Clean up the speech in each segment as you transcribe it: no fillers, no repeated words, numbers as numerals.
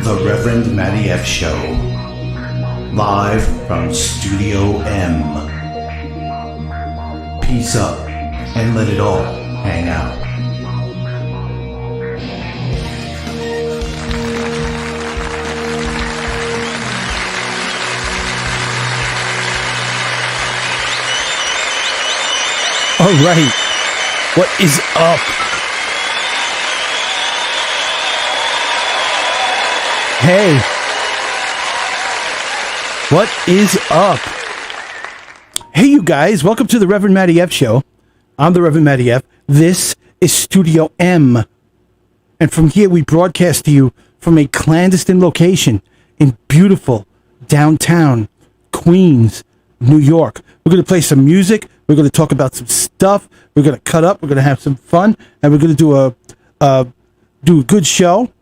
The Reverend Matty F Show, live from Studio M. Peace up and let it all hang out. All right, what is up? Hey, what is up? Hey, you guys, welcome to the Reverend Matty F Show. I'm the Reverend Matty F. This is Studio M. And from here, we broadcast to you from a clandestine location in beautiful downtown Queens, New York. We're going to play some music. We're going to talk about some stuff. We're going to cut up. We're going to have some fun. And we're going to do a good show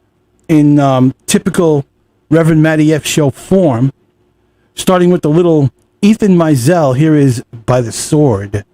in typical Reverend Matty F Show form. Starting with the little Ethan Mizell. Here is By the Sword.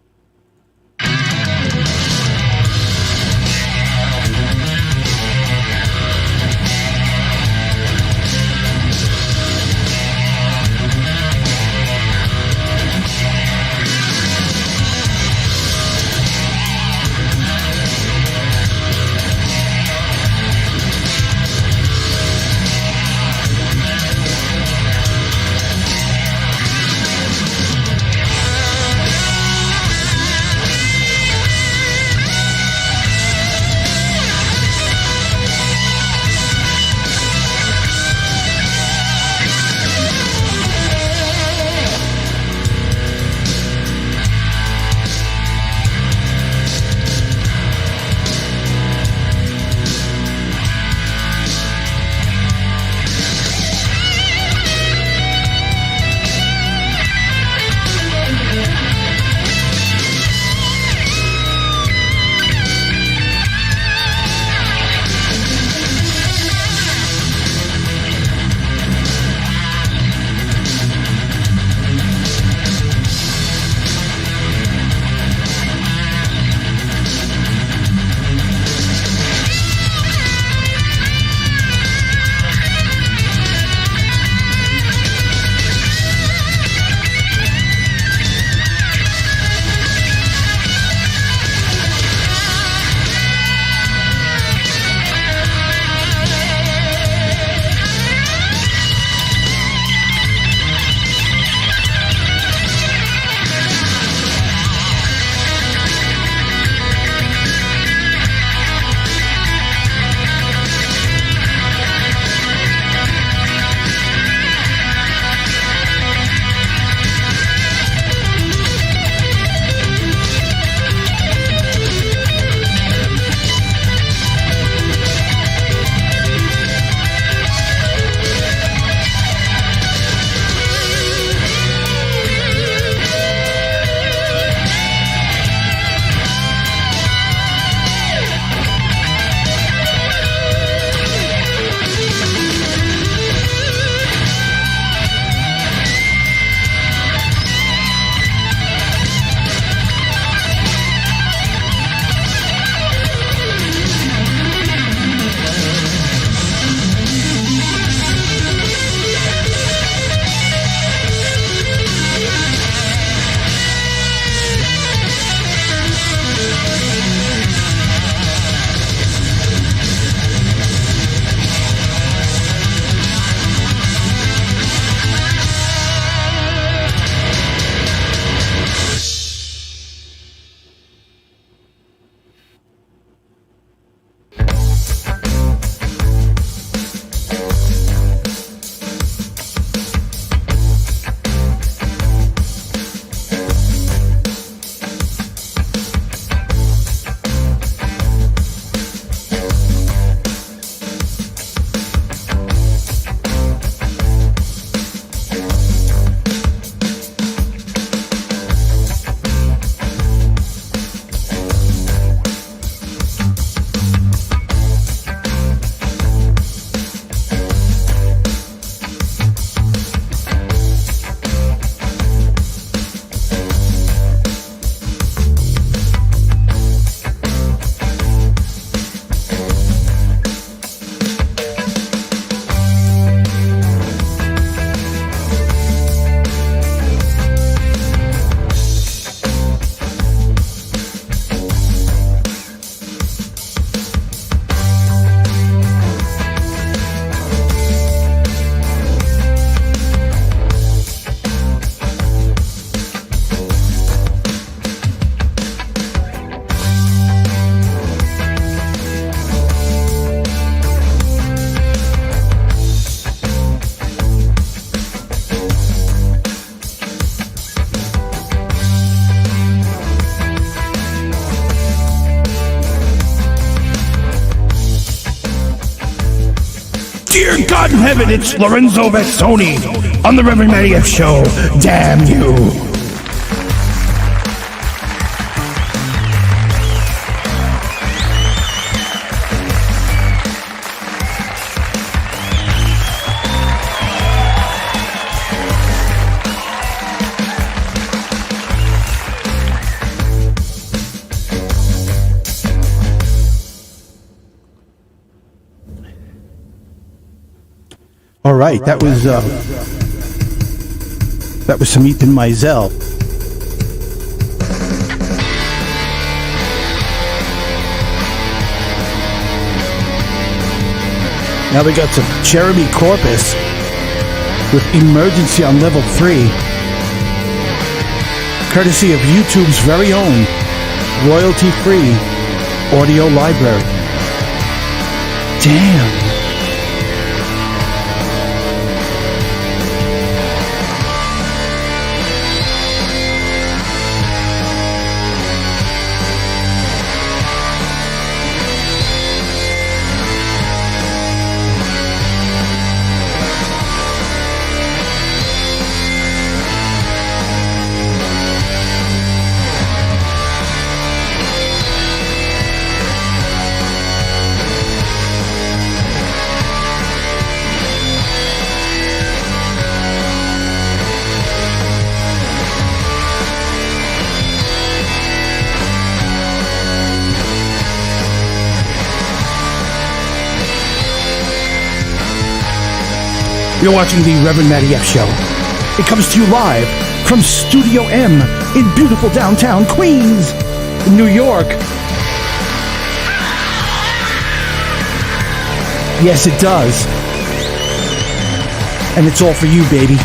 Dear God in heaven, it's Lorenzo Bassoni on the Reverend Matty F Show. Damn you. All right, that was some Ethan Mizell. Now we got some Jeremy Corpus with Emergency on Level 3, courtesy of YouTube's very own royalty-free audio library. Damn. You're watching the Reverend Matty F Show. It comes to you live from Studio M in beautiful downtown Queens, New York. Yes, it does. And it's all for you, baby.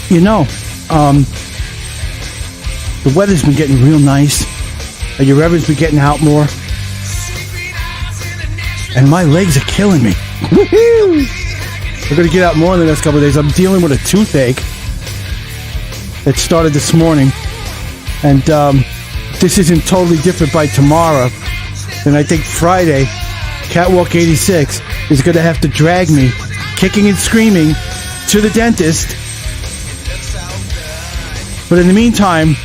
You know, the weather's been getting real nice. Your Reverend's been getting out more. And my legs are killing me. Woohoo! We're going to get out more in the next couple of days. I'm dealing with a toothache that started this morning. And this isn't totally different by tomorrow. Then I think Friday, Catwalk 86 is going to have to drag me, kicking and screaming, to the dentist. But in the meantime,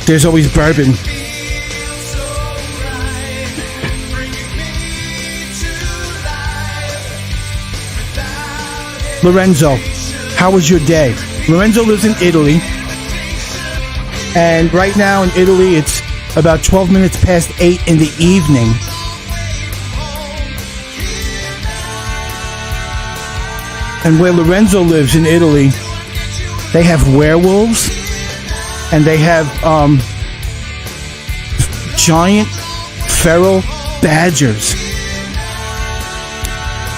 there's always bourbon. Lorenzo, how was your day? Lorenzo lives in Italy. And right now in Italy, it's about 12 minutes past 8 in the evening. And where Lorenzo lives in Italy, they have werewolves. And they have giant feral badgers.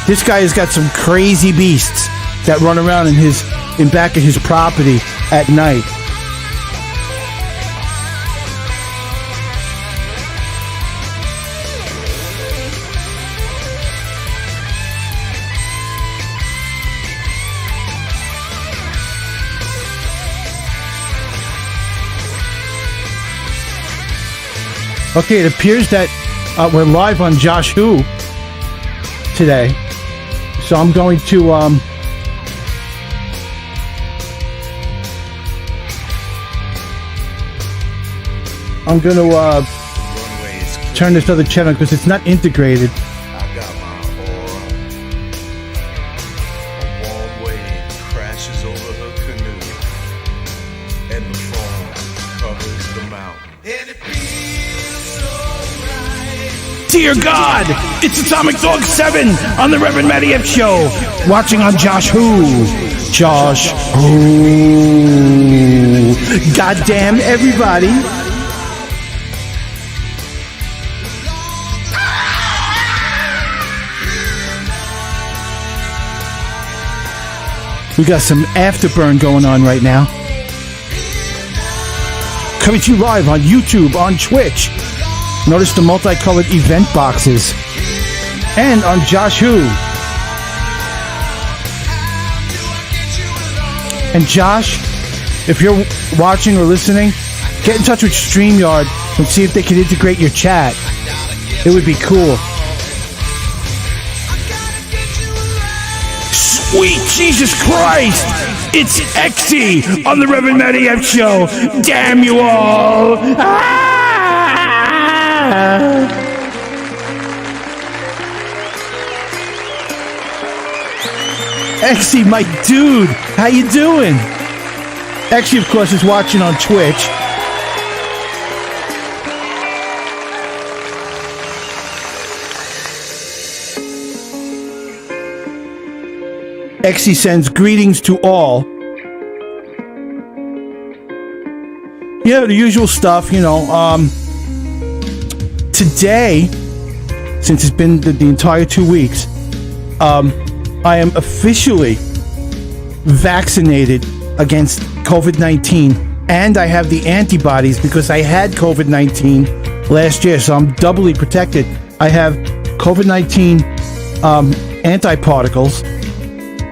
This guy has got some crazy beasts that run around in back of his property at night. Okay, it appears that we're live on Josh Who today. So I'm going to turn this other channel because it's not integrated. I got my aura. A warm wave crashes over her canoe, and the foam covers the mountain. And it feels so right. Dear God, it's Atomic Dog 7 on the Reverend Matty F Show. Watching on Josh Who. Josh Who. Goddamn everybody. We got some afterburn going on right now. Coming to you live on YouTube, on Twitch. Notice the multicolored event boxes. And on Josh Who. And Josh, if you're watching or listening, get in touch with StreamYard and see if they can integrate your chat. It would be cool. Sweet Jesus Christ! It's Exy on the Reverend Matty F Show. Damn you all! Exy, my dude, how you doing? Exy, of course, is watching on Twitch. Exy sends greetings to all. Yeah, the usual stuff, you know. Today, since it's been the entire 2 weeks, I am officially vaccinated against COVID-19, and I have the antibodies because I had COVID-19 last year, so I'm doubly protected. I have COVID-19 antiparticles.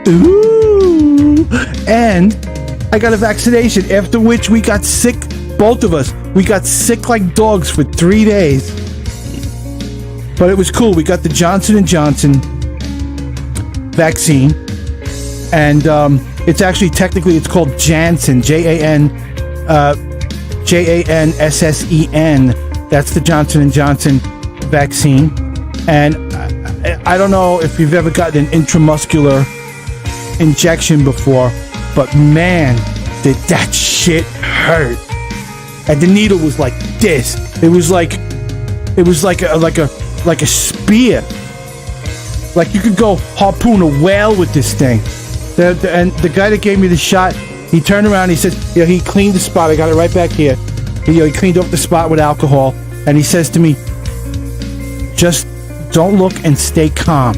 Ooh! And I got a vaccination, after which we got sick, both of us. We got sick like dogs for 3 days. But it was cool. We got the Johnson & Johnson vaccine. And it's actually, technically, it's called Janssen. Janssen. That's the Johnson & Johnson vaccine. And I don't know if you've ever gotten an intramuscular injection before, but man, did that shit hurt. And the needle was like this. It was like a spear. Like you could go harpoon a whale with this thing. And the guy that gave me the shot, he turned around, he says, you know, he cleaned the spot. I got it right back here. He cleaned up the spot with alcohol, and he says to me, just don't look and stay calm.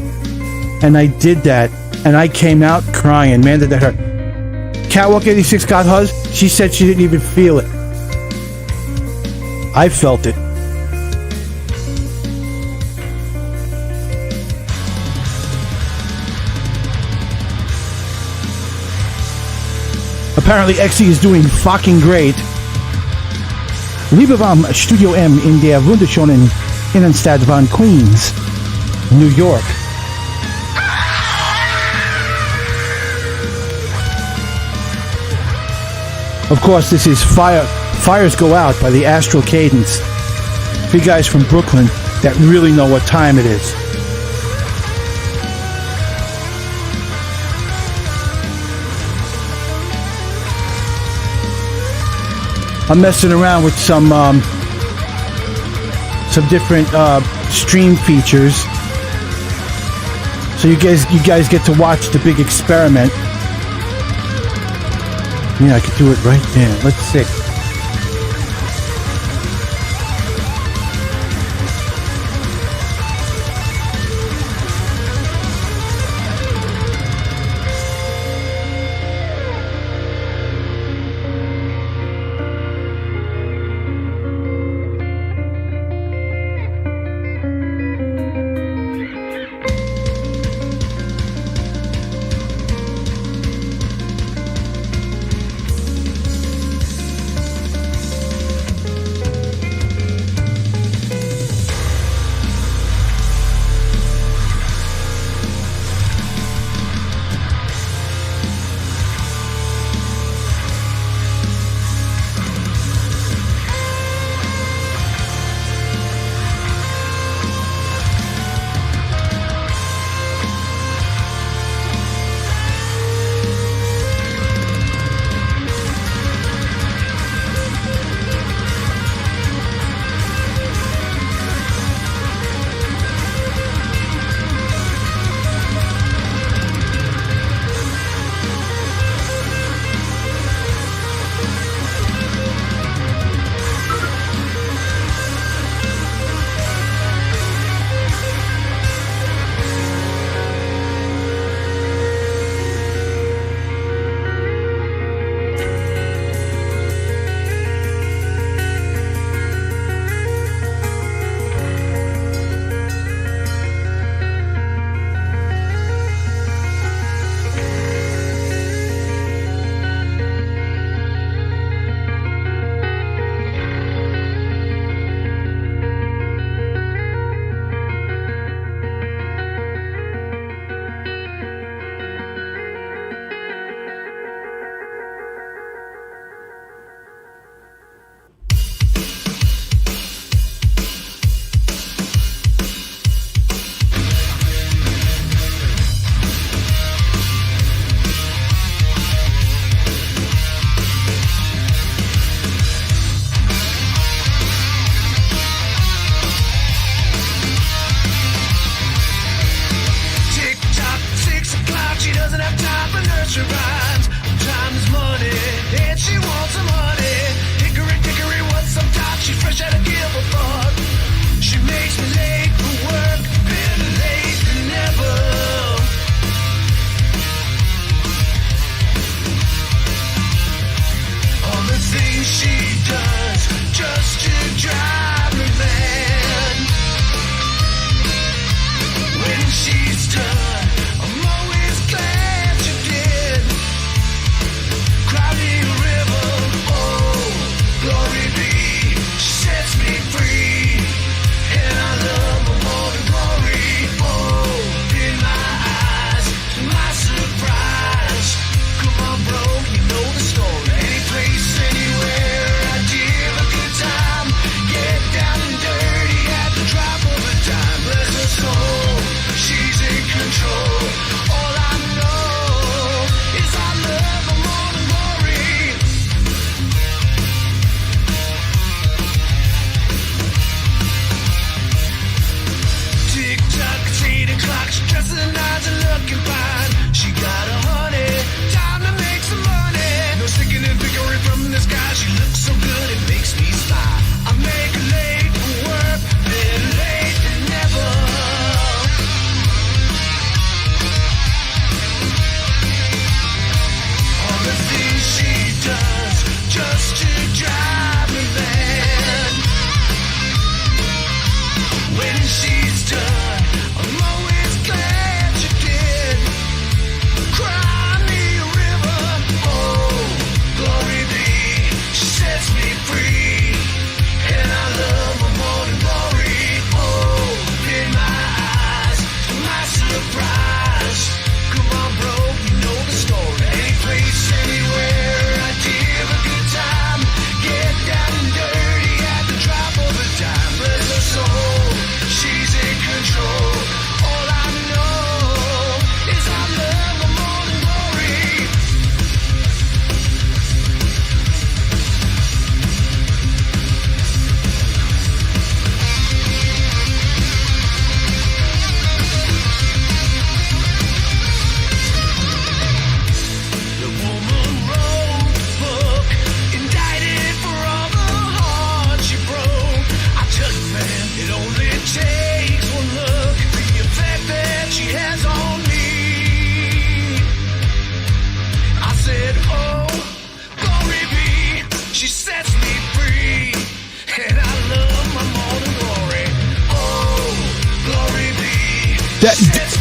And I did that, and I came out crying. Man, did that hurt. Catwalk 86 got hers, she said she didn't even feel it. I felt it. Apparently, Exy is doing fucking great. Liebe vom Studio M in der wunderschönen Innenstadt von Queens, New York. Of course, this is Fires Go Out by the Astral Cadence. For you guys from Brooklyn that really know what time it is. I'm messing around with some different stream features, so you guys get to watch the big experiment. Yeah, I could do it right there. Let's see.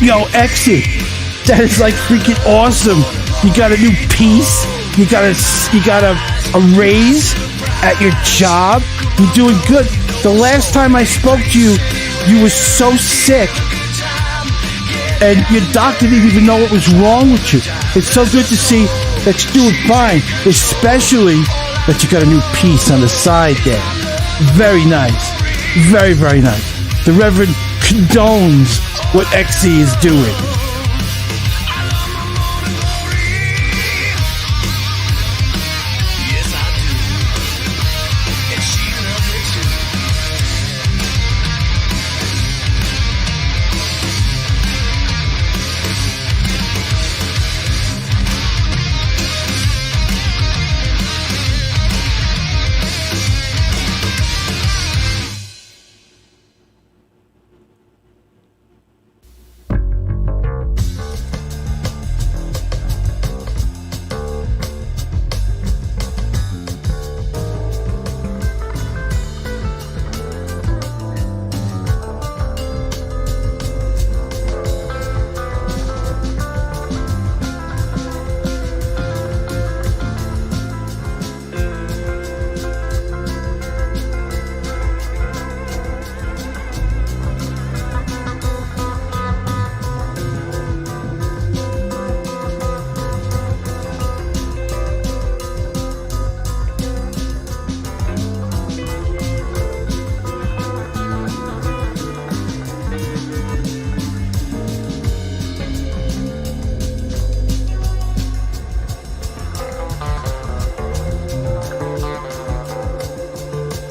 Yo, Exy, that is like freaking awesome. You got a new piece. You got a raise at your job. You're doing good. The last time I spoke to you, you were so sick, and your doctor didn't even know what was wrong with you. It's so good to see that you're doing fine, especially that you got a new piece on the side there. Very nice. Very, very nice. The Reverend condones what Exy is doing.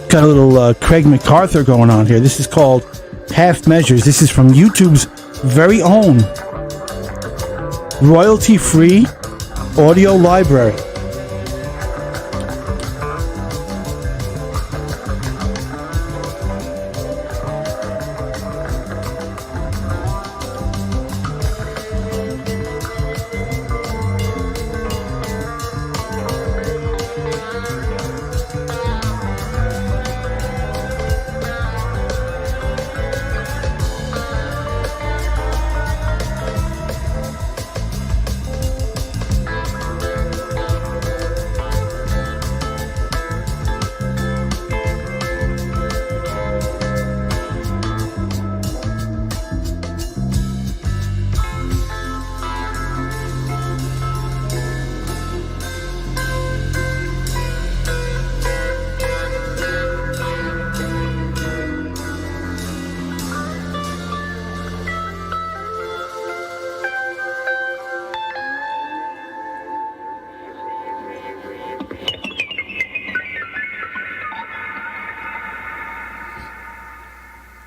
Got a little Craig MacArthur going on here. This is called Half Measures. This is from YouTube's very own royalty-free audio library.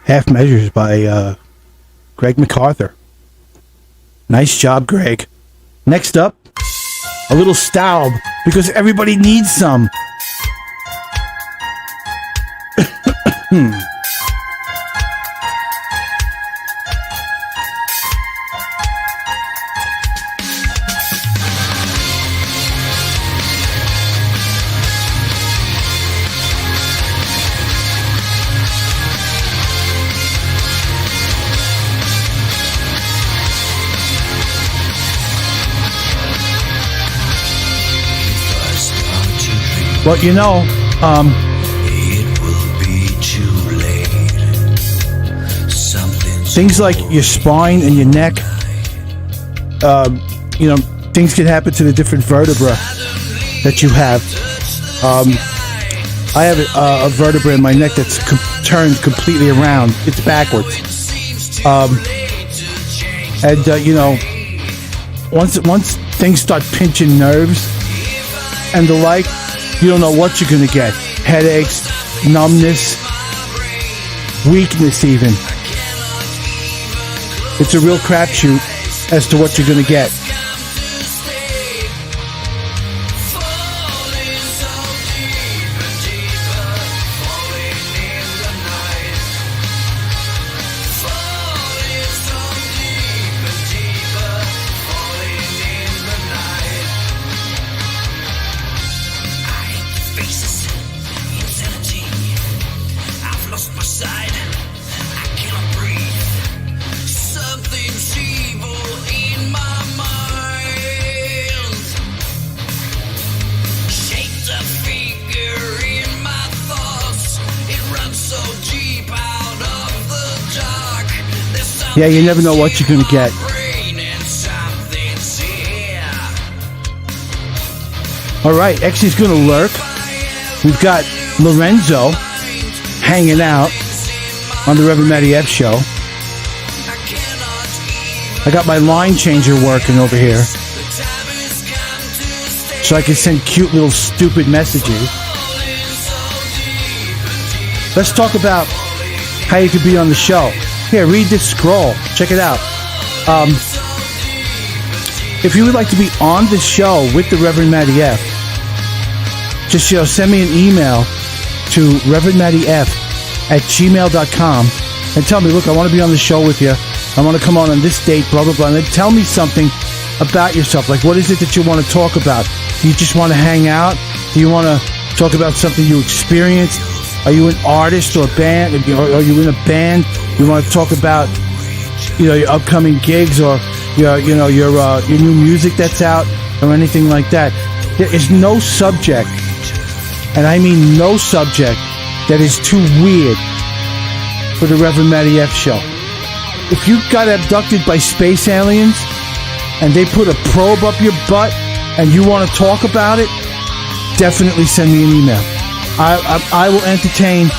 Half Measures by Greg MacArthur. Nice job, Greg. Next up, a little Staub, because everybody needs some. Well, you know, it will be too late. Things like your spine and your neck, you know, things can happen to the different vertebra that you have. I have a vertebra in my neck that's turned completely around. It's backwards. You know, once things start pinching nerves and the like, you don't know what you're going to get. Headaches, numbness, weakness even. It's a real crapshoot as to what you're going to get. Something seems Yeah, you never know what you're going to get. All right, Exy's going to lurk. We've got Lorenzo hanging out on the Reverend Matty F show. I got my line changer working over here, so I can send cute little stupid messages. Let's talk about how you could be on the show. Here, read this scroll. Check it out. If you would like to be on the show with the Reverend Matty F, just send me an email to reverendmattyf@gmail.com and tell me, look, I want to be on the show with you. I want to come on this date, blah, blah, blah. And then tell me something about yourself. Like, what is it that you want to talk about? Do you just want to hang out? Do you want to talk about something you experienced? Are you an artist or a band? Are you in a band? You want to talk about, your upcoming gigs or your new music that's out or anything like that? There is no subject, and I mean no subject, that is too weird for the Reverend Matty F show. If you got abducted by space aliens and they put a probe up your butt and you want to talk about it, definitely send me an email. I will entertain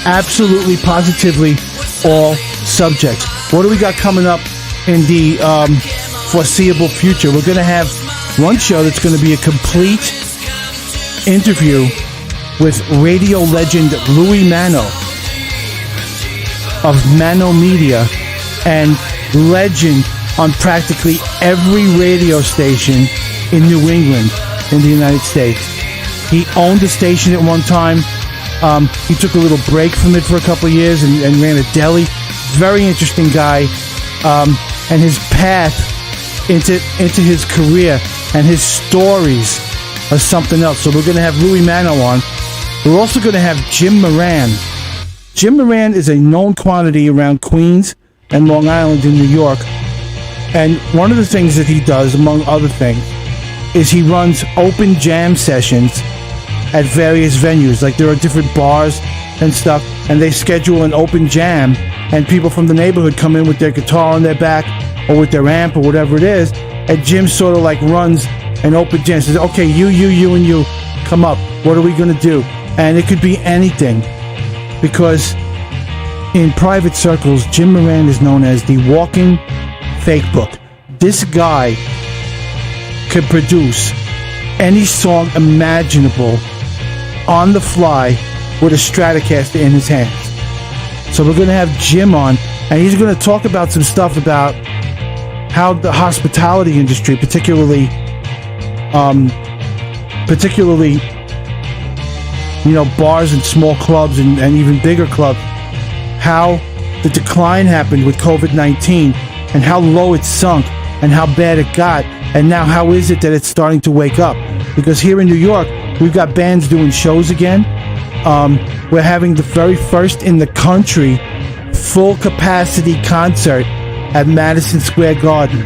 absolutely, positively all subjects. What do we got coming up in the foreseeable future? We're going to have one show that's going to be a complete interview with radio legend Louis Mano of Mano Media, and legend on practically every radio station in New England in the United States. He owned a station at one time. He took a little break from it for a couple of years and ran a deli. Very interesting guy. And his path into his career and his stories are something else. So we're going to have Louis Mano on. We're also going to have Jim Moran. Jim Moran is a known quantity around Queens and Long Island in New York. And one of the things that he does, among other things, is he runs open jam sessions at various venues. Like, there are different bars and stuff, and they schedule an open jam, and people from the neighborhood come in with their guitar on their back or with their amp or whatever it is, and Jim sort of like runs an open jam. Says, okay, you, and you, come up. What are we going to do? And it could be anything, because in private circles, Jim Moran is known as the walking fake book. This guy could produce any song imaginable on the fly with a Stratocaster in his hands. So we're going to have Jim on, and he's going to talk about some stuff about how the hospitality industry, particularly, bars and small clubs and even bigger clubs, how the decline happened with COVID-19 and how low it sunk and how bad it got, and now how is it that it's starting to wake up? Because here in New York, we've got bands doing shows again. We're having the very first in the country full capacity concert at Madison Square Garden.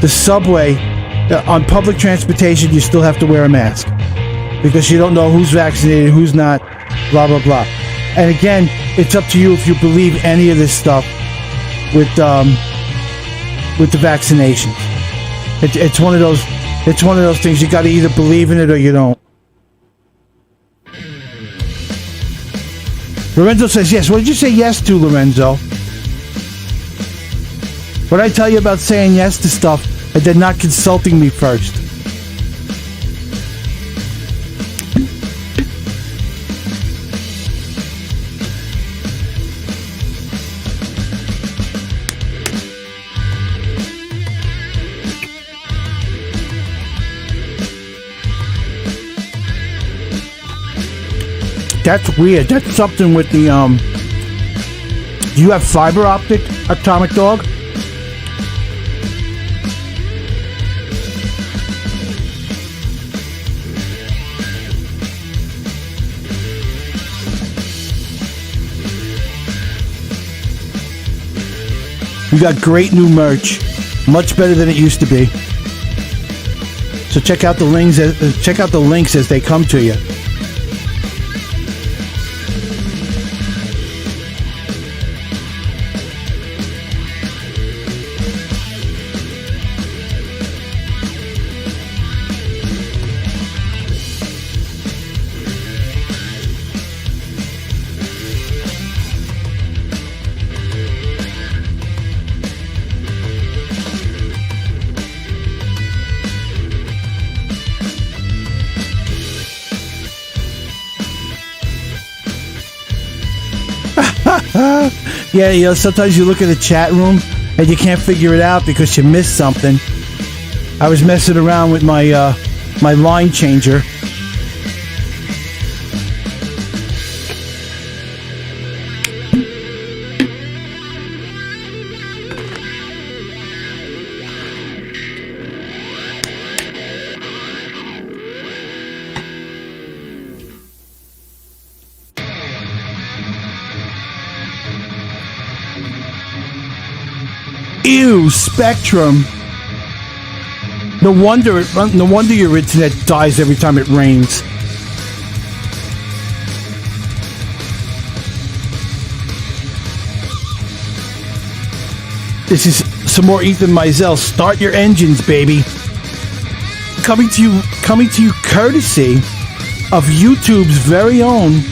The subway, on public transportation, you still have to wear a mask because you don't know who's vaccinated, who's not, blah, blah, blah. And again, it's up to you if you believe any of this stuff with the vaccinations. It's one of those things. You got to either believe in it or you don't. Lorenzo says yes. What did you say yes to, Lorenzo? What did I tell you about saying yes to stuff and then not consulting me first? That's weird. That's something with the, do you have fiber optic, Atomic Dog? We got great new merch. Much better than it used to be. So check out the links as they come to you. Yeah, sometimes you look at the chat room and you can't figure it out because you missed something. I was messing around with my my line changer. Ew, Spectrum. No wonder your internet dies every time it rains. This is some more Ethan Mizell. Start your engines, baby. Coming to you courtesy of YouTube's very own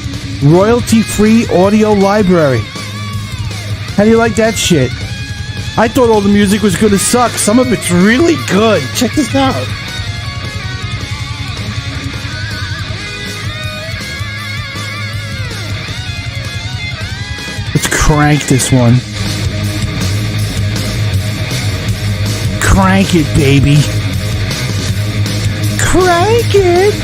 royalty-free audio library. How do you like that shit? I thought all the music was going to suck. Some of it's really good. Check this out. Let's crank this one. Crank it, baby. Crank it.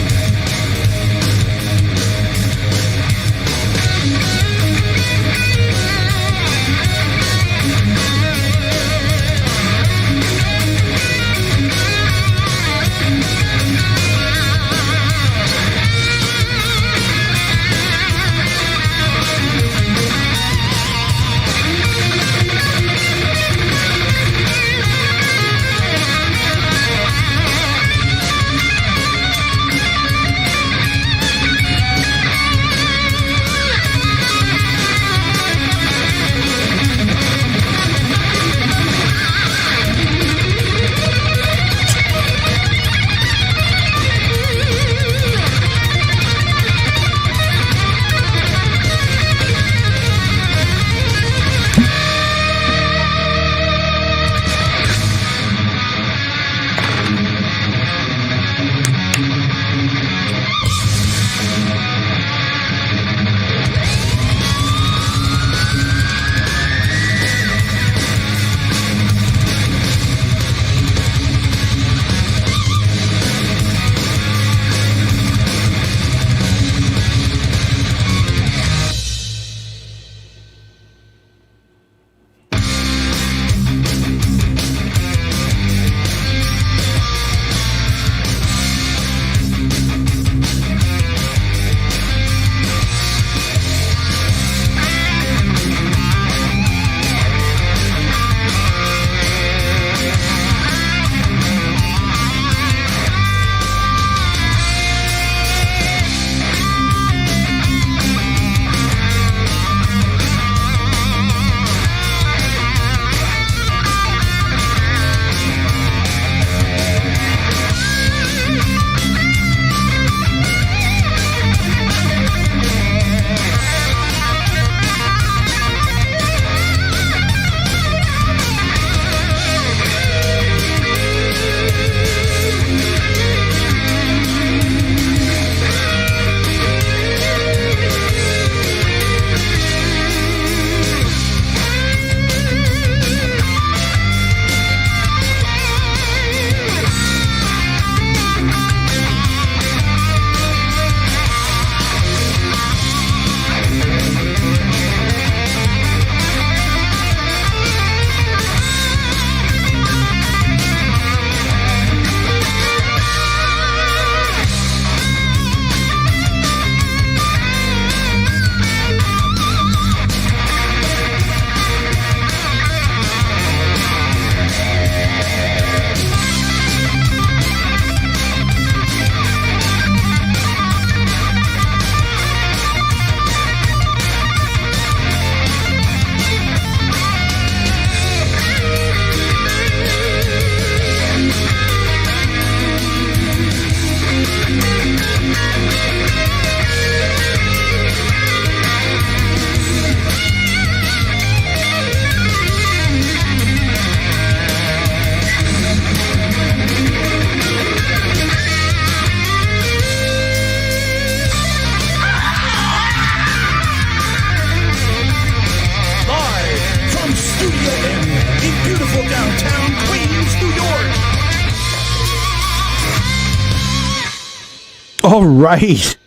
All right.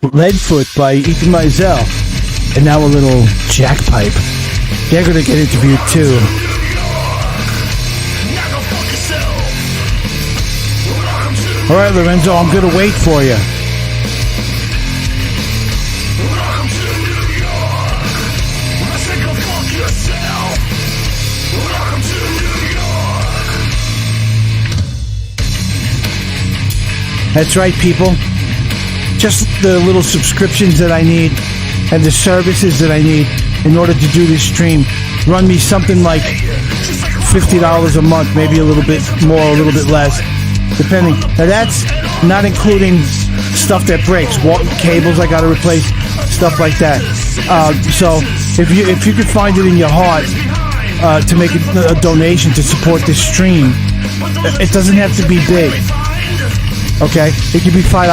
Leadfoot by Ethan Mizell. And now a little Jackpipe. They're going to get interviewed too. All right, Lorenzo, I'm going to wait for you. That's right, people. Just the little subscriptions that I need and the services that I need in order to do this stream run me something like $50 a month, maybe a little bit more, a little bit less, depending. Now that's not including stuff that breaks, cables I got to replace, stuff like that. So if you could find it in your heart to make a donation to support this stream, it doesn't have to be big. Okay, it could be $5.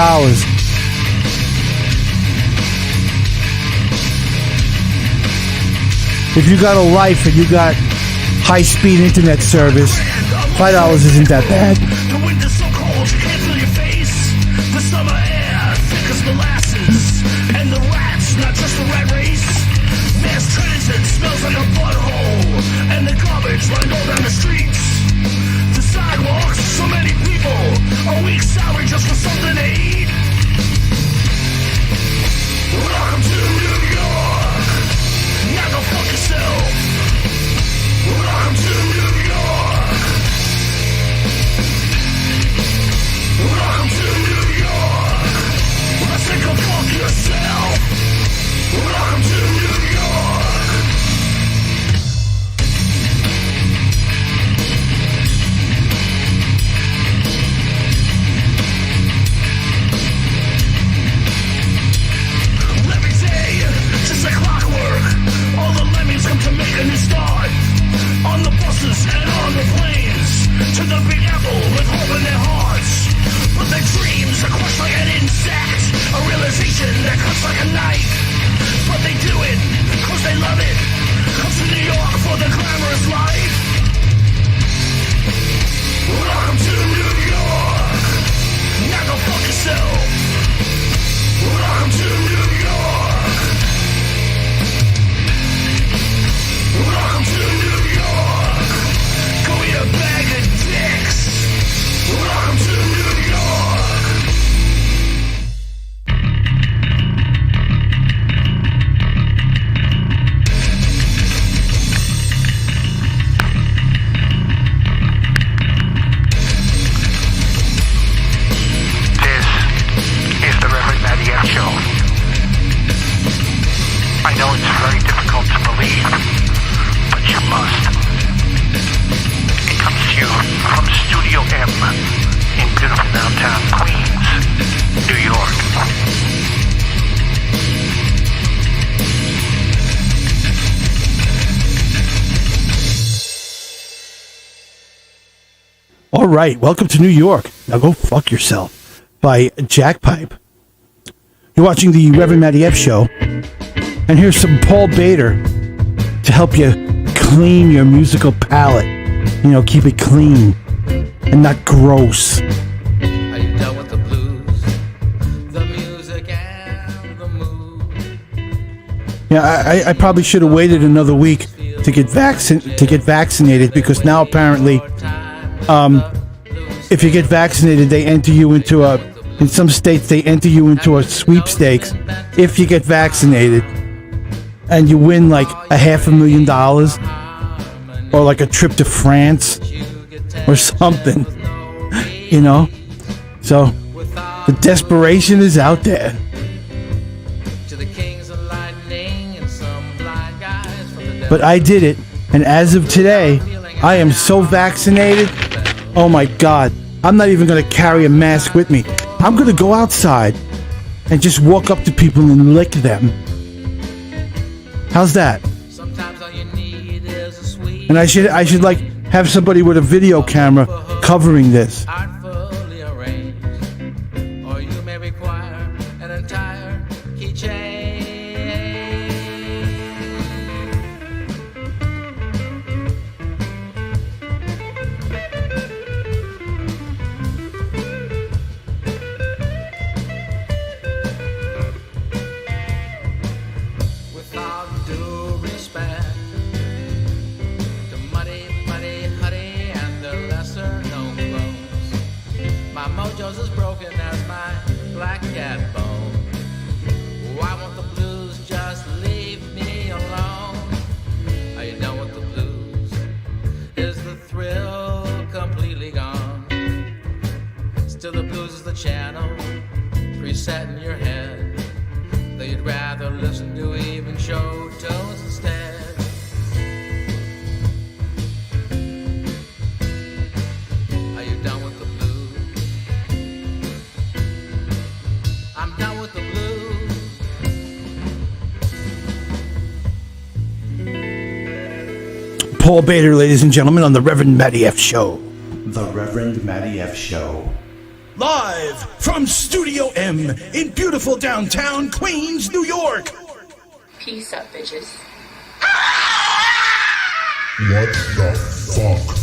If you got a life and you got high-speed internet service, $5 isn't that bad. The winter's so cold you can't feel your face. The summer air thick as molasses, and the rats not just a rat race. Mass transit smells like a butthole, and the garbage running all down the streets. The sidewalks, so many people, a week's salary just for something to eat. Welcome to New York. Now go fuck yourself. Welcome to New York. Welcome to New York. I said go fuck yourself. Welcome to New York. Just like clockwork, all the lemmings come to make a new start. On the buses and on the planes, to the Big Apple with hope in their hearts. But their dreams are crushed like an insect, a realization that cuts like a knife. But they do it, cause they love it. Come to New York for the glamorous life. Welcome to New York. Now go fuck yourself. Welcome to New York. Welcome to New York. Go eat a bag of dicks. Welcome to New York. This is the Reverend Matty Show. I know it's very difficult to believe, but you must. It comes to you from Studio M in beautiful downtown Queens, New York. All right, welcome to New York. Now go fuck yourself by Jackpipe. You're watching the Reverend Matty Show, and here's some Paul Bader to help you clean your musical palette. You know, keep it clean and not gross. Are you done with the blues, the music and the mood? Yeah, I probably should have waited another week to get vaccinated, because now apparently, if you get vaccinated, they enter you into in some states they enter you into a sweepstakes if you get vaccinated, and you win like $500,000 or like a trip to France or something, you know. So the desperation is out there. But I did it, and as of today, I am so vaccinated. Oh my God, I'm not even going to carry a mask with me. I'm going to go outside and just walk up to people and lick them. How's that? And I should like have somebody with a video camera covering this. show toes instead. Are you down with the blues? I'm down with the blues. Paul Bader, ladies and gentlemen, on the Reverend Matty F Show. The Reverend Matty F Show. Live from Studio M in beautiful downtown Queens, New York. Peace up, bitches. What the fuck?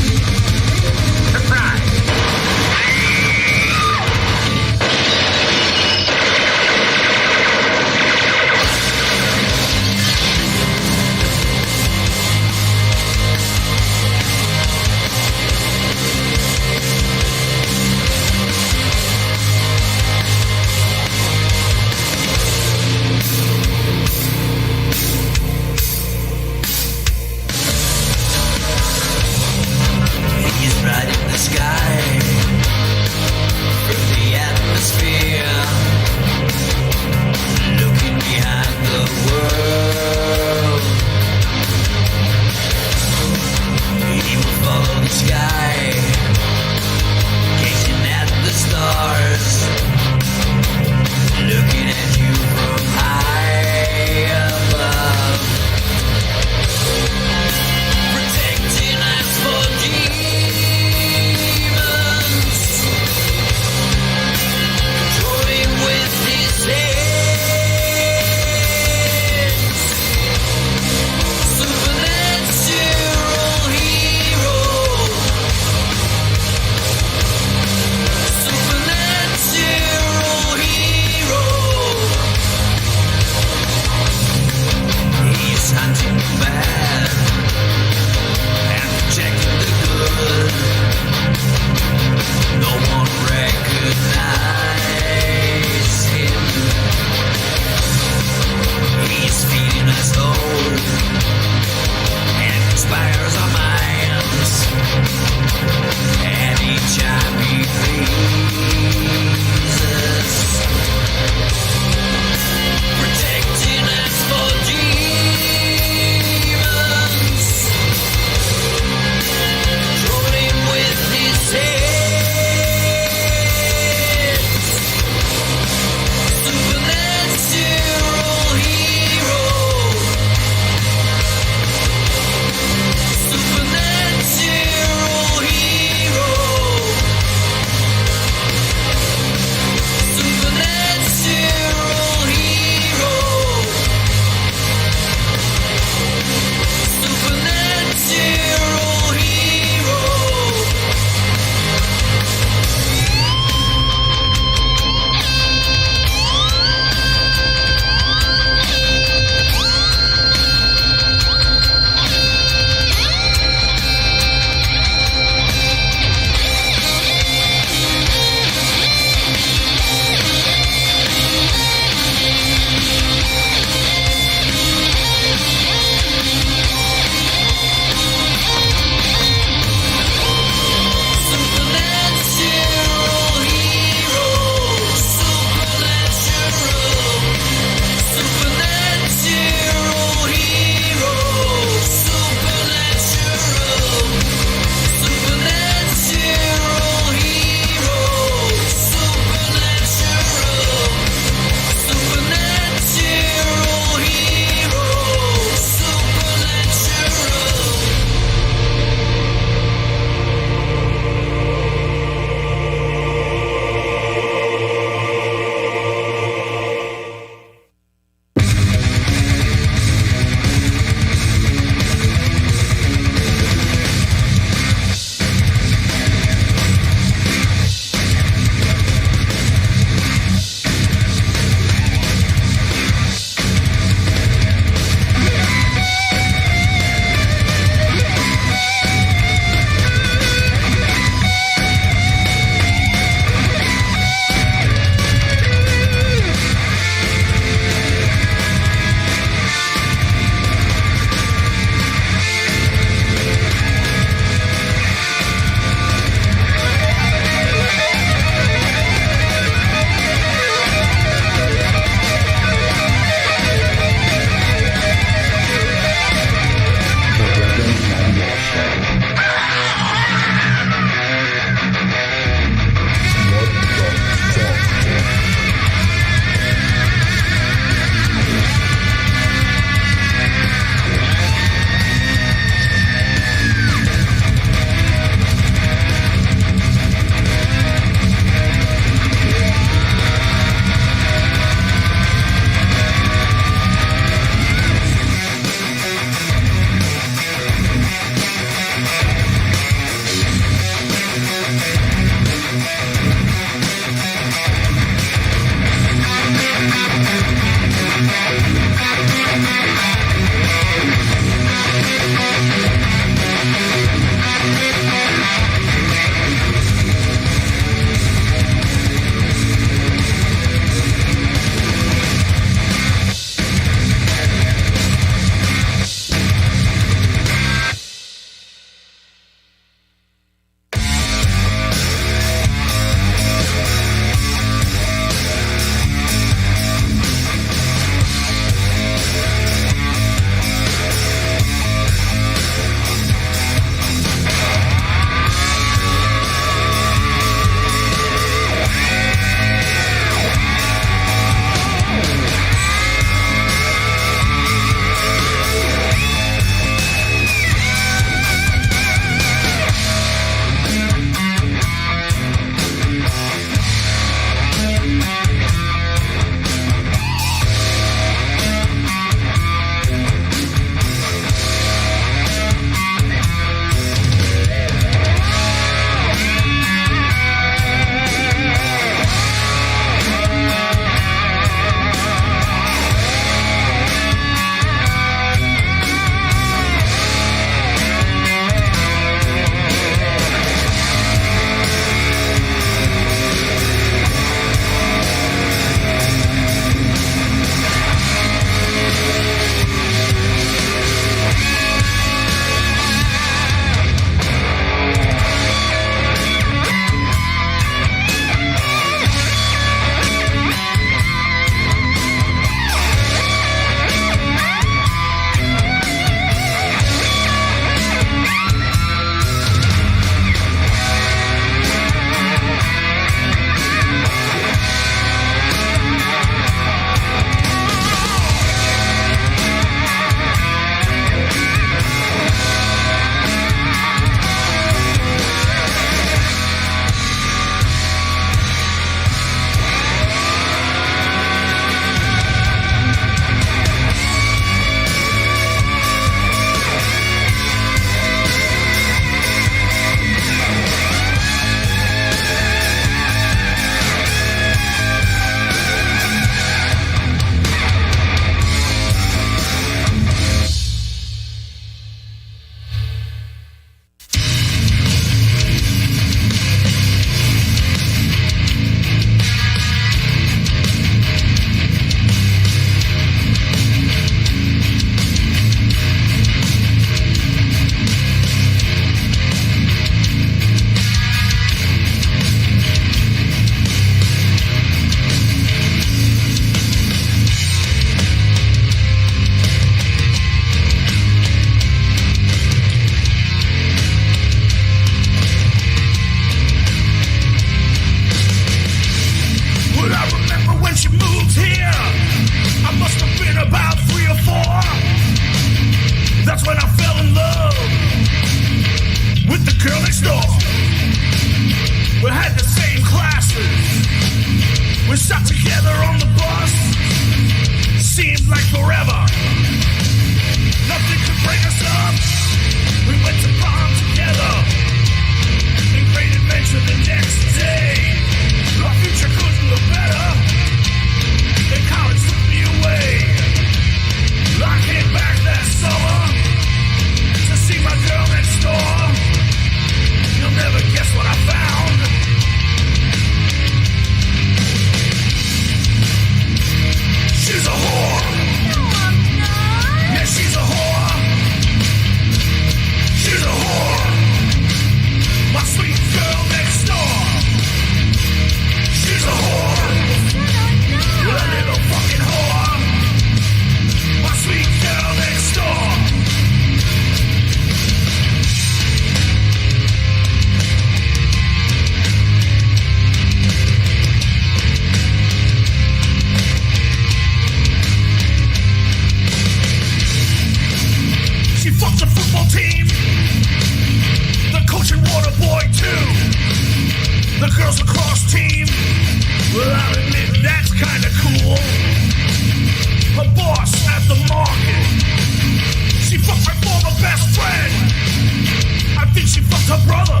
So brother,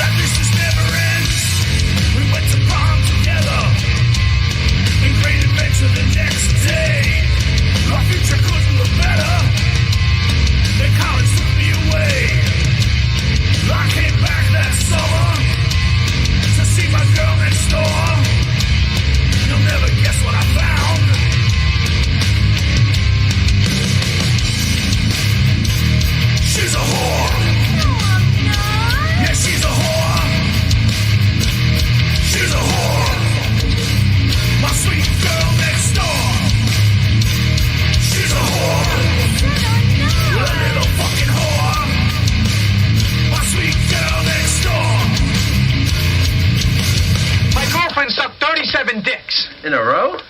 that business never ends. We went to prom together, and great adventure the next day. Our future couldn't look better. Then college took me away. I came back that summer to see my girl next door. You'll never guess what I found. She's a whore. Yeah, she's a whore. She's a whore. My sweet girl next door. She's a whore. A little fucking whore. My sweet girl next door. My girlfriend sucked 37 dicks. In a row?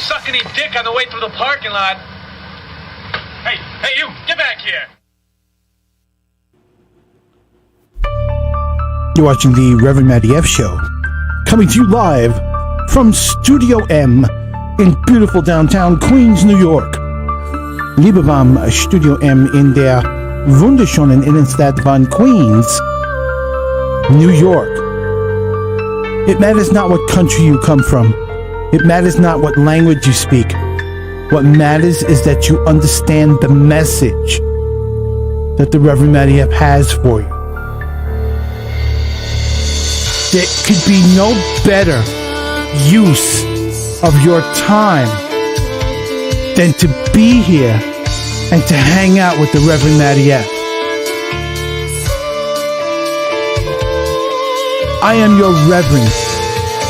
Suck any dick on the way through the parking lot. Hey, you, get back here. You're watching the Reverend Matty F Show, coming to you live from Studio M in beautiful downtown Queens, New York. Liebe beim Studio M in der wunderschönen Innenstadt von Queens, New York. It matters not what country you come from. It matters not what language you speak. What matters is that you understand the message that the Reverend Matty F has for you. There could be no better use of your time than to be here and to hang out with the Reverend Matty F. I am your Reverend.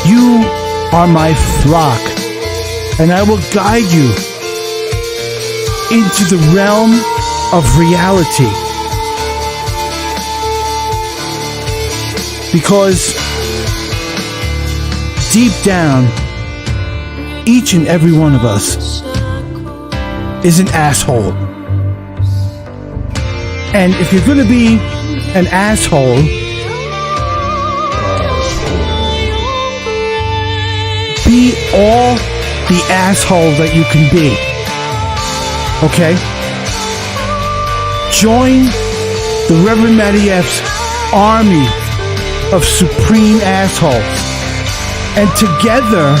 You are my flock, and I will guide you into the realm of reality. Because deep down, each and every one of us is an asshole. And if you're going to be an asshole, be all the asshole that you can be. Okay? Join the Reverend Matty F's army of supreme assholes. And together,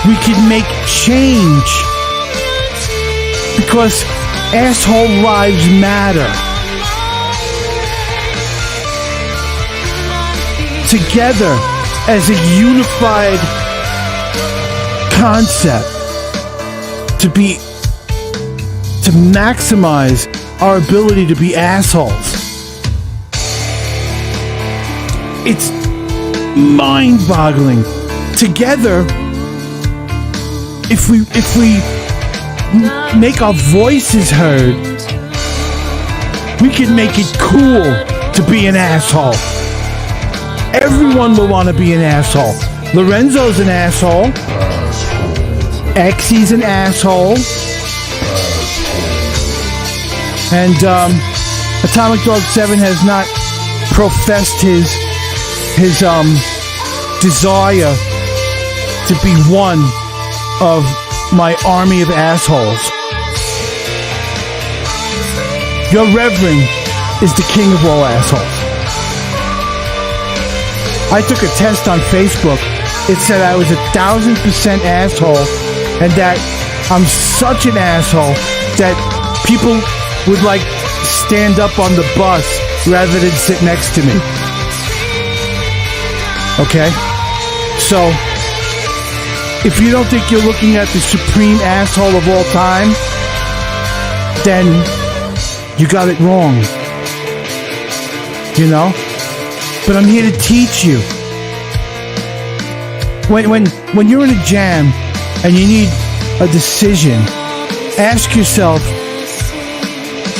we can make change. Because asshole lives matter. Together, as a unified concept, to maximize our ability to be assholes. It's mind-boggling. Together, if we make our voices heard, we can make it cool to be an asshole. Everyone will want to be an asshole. Lorenzo's an asshole. Exy's an asshole. And Atomic Dog 7 has not professed his desire to be one of my army of assholes. Your Reverend is the king of all assholes. I took a test on Facebook. It said I was 1,000% asshole, and that I'm such an asshole that people would like stand up on the bus rather than sit next to me. Okay? So, if you don't think you're looking at the supreme asshole of all time, then you got it wrong. You know? But I'm here to teach you. When you're in a jam and you need a decision, ask yourself,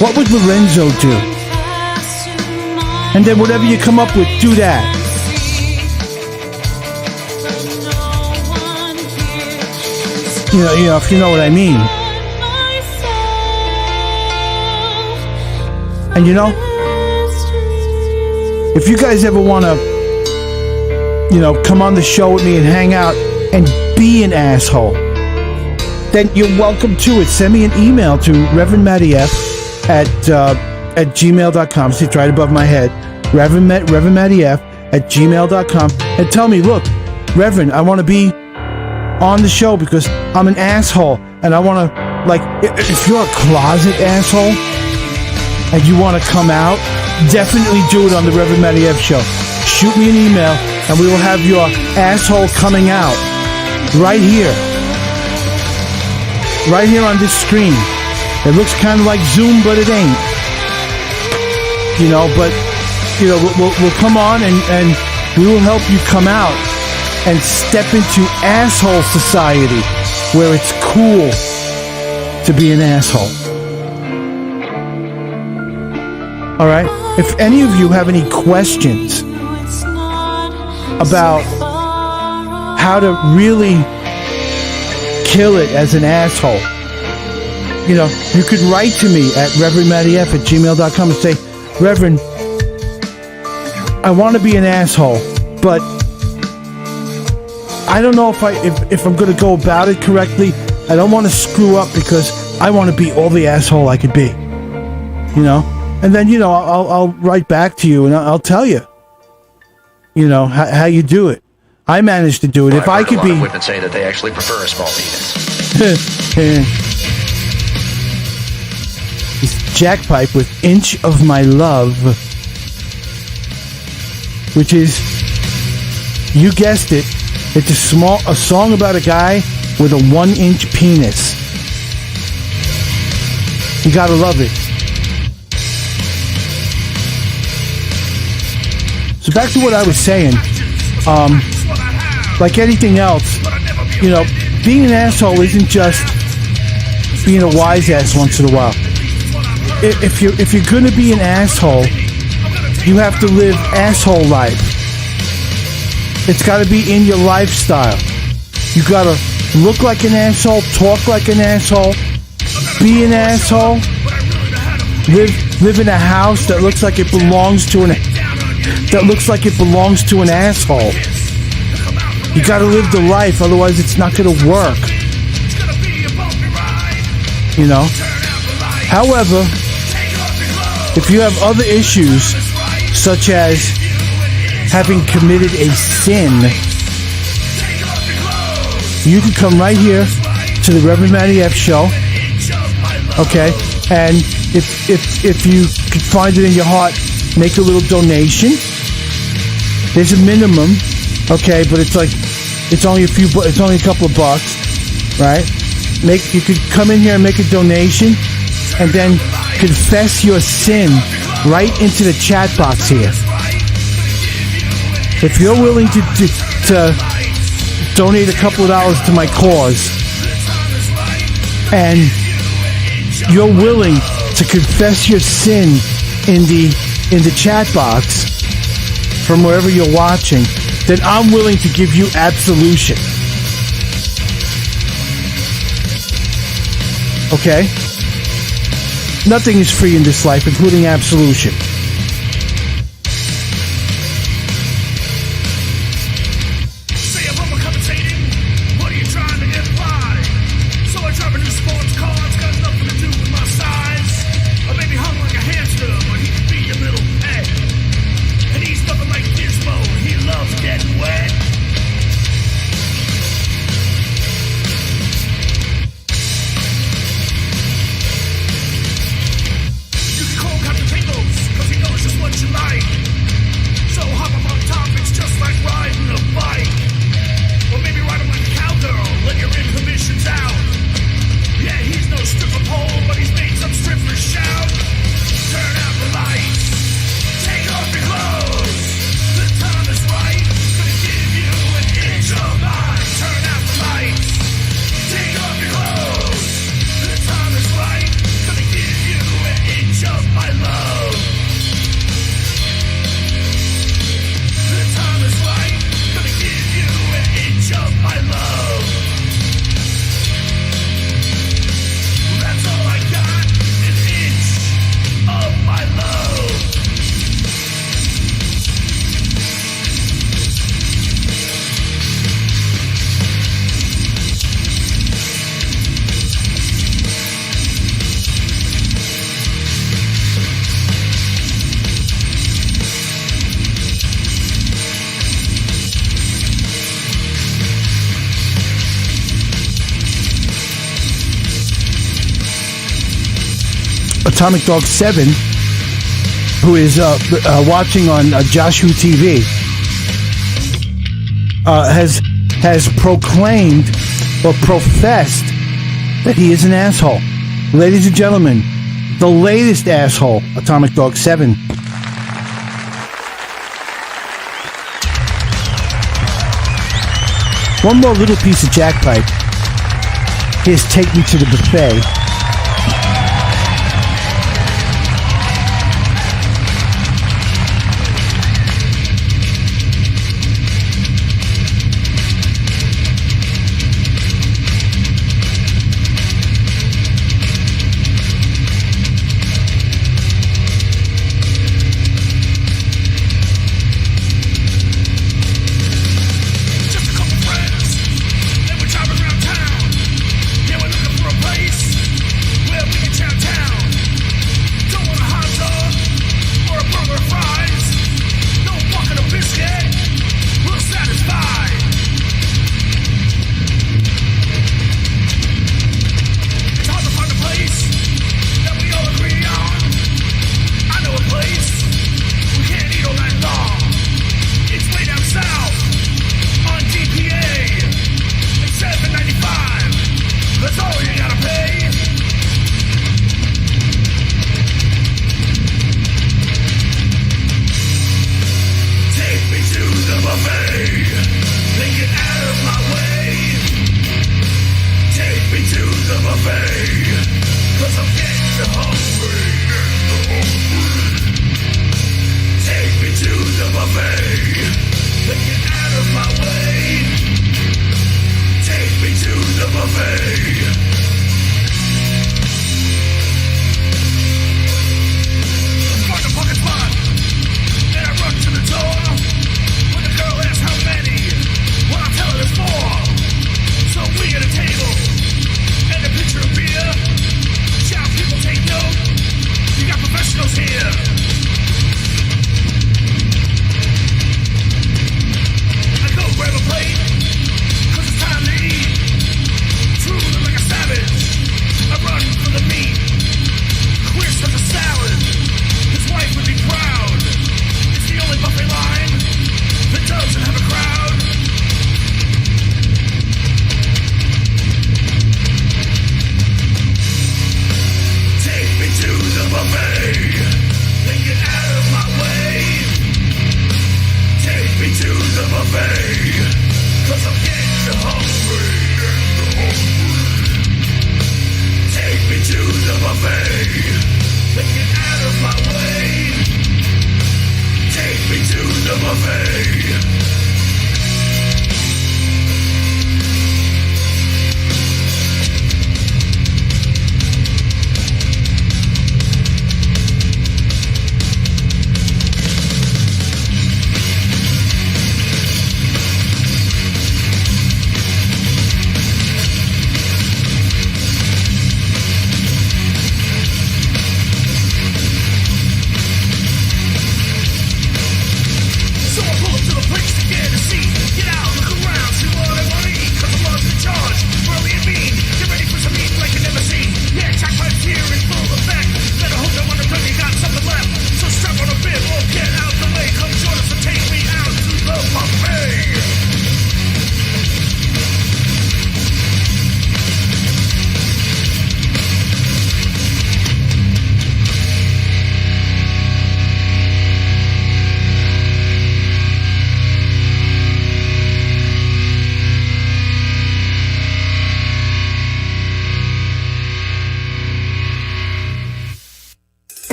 what would Lorenzo do? And then whatever you come up with, do that. You know, if you know what I mean. And you know, if you guys ever want to, you know, come on the show with me and hang out and be an asshole, then you're welcome to it. Send me an email to reverendmattyf at gmail.com. See, it's right above my head. reverendmattyf at gmail.com. And tell me, look, Reverend, I want to be on the show because I'm an asshole. And I want to, like, if you're a closet asshole and you want to come out, definitely do it on the Reverend Matty F show. Shoot me an email and we will have your asshole coming out right here. Right here on this screen. It looks kind of like Zoom, but it ain't. You know, but, you know, we'll come on and we will help you come out and step into asshole society where it's cool to be an asshole. All right? If any of you have any questions about how to really kill it as an asshole, you know, you could write to me at reverendmattyf at gmail.com and say, Reverend, I want to be an asshole, but I don't know if I'm going to go about it correctly. I don't want to screw up because I want to be all the asshole I could be, you know? And then, you know, I'll write back to you and I'll tell you, you know, how you do it. I managed to do it. If I could be... women say that they actually prefer a small penis. This Jackpipe with Inch of My Love, which is, you guessed it, it's a song about a guy with a 1-inch penis. You gotta love it. So back to what I was saying, like anything else, you know, being an asshole isn't just being a wise ass once in a while. If you're gonna be an asshole, you have to live asshole life. It's got to be in your lifestyle. You got to look like an asshole, talk like an asshole, be an asshole, live in a house that looks like it belongs to an asshole. You got to live the life, otherwise it's not going to work. You know? However, if you have other issues, such as having committed a sin, you can come right here to the Reverend Matty F show, okay? And if you can find it in your heart, make a little donation. There's a minimum, okay, but it's only a couple of bucks, right? You could come in here and make a donation, and then confess your sin right into the chat box here. If you're willing to donate a couple of dollars to my cause, and you're willing to confess your sin in the chat box from wherever you're watching, then I'm willing to give you absolution. Okay? Nothing is free in this life, including absolution. Cause he Atomic Dog 7, who is watching on Joshua TV, has proclaimed or professed that he is an asshole. Ladies and gentlemen, the latest asshole, Atomic Dog 7. One more little piece of jackpipe. Here's Take Me to the Buffet.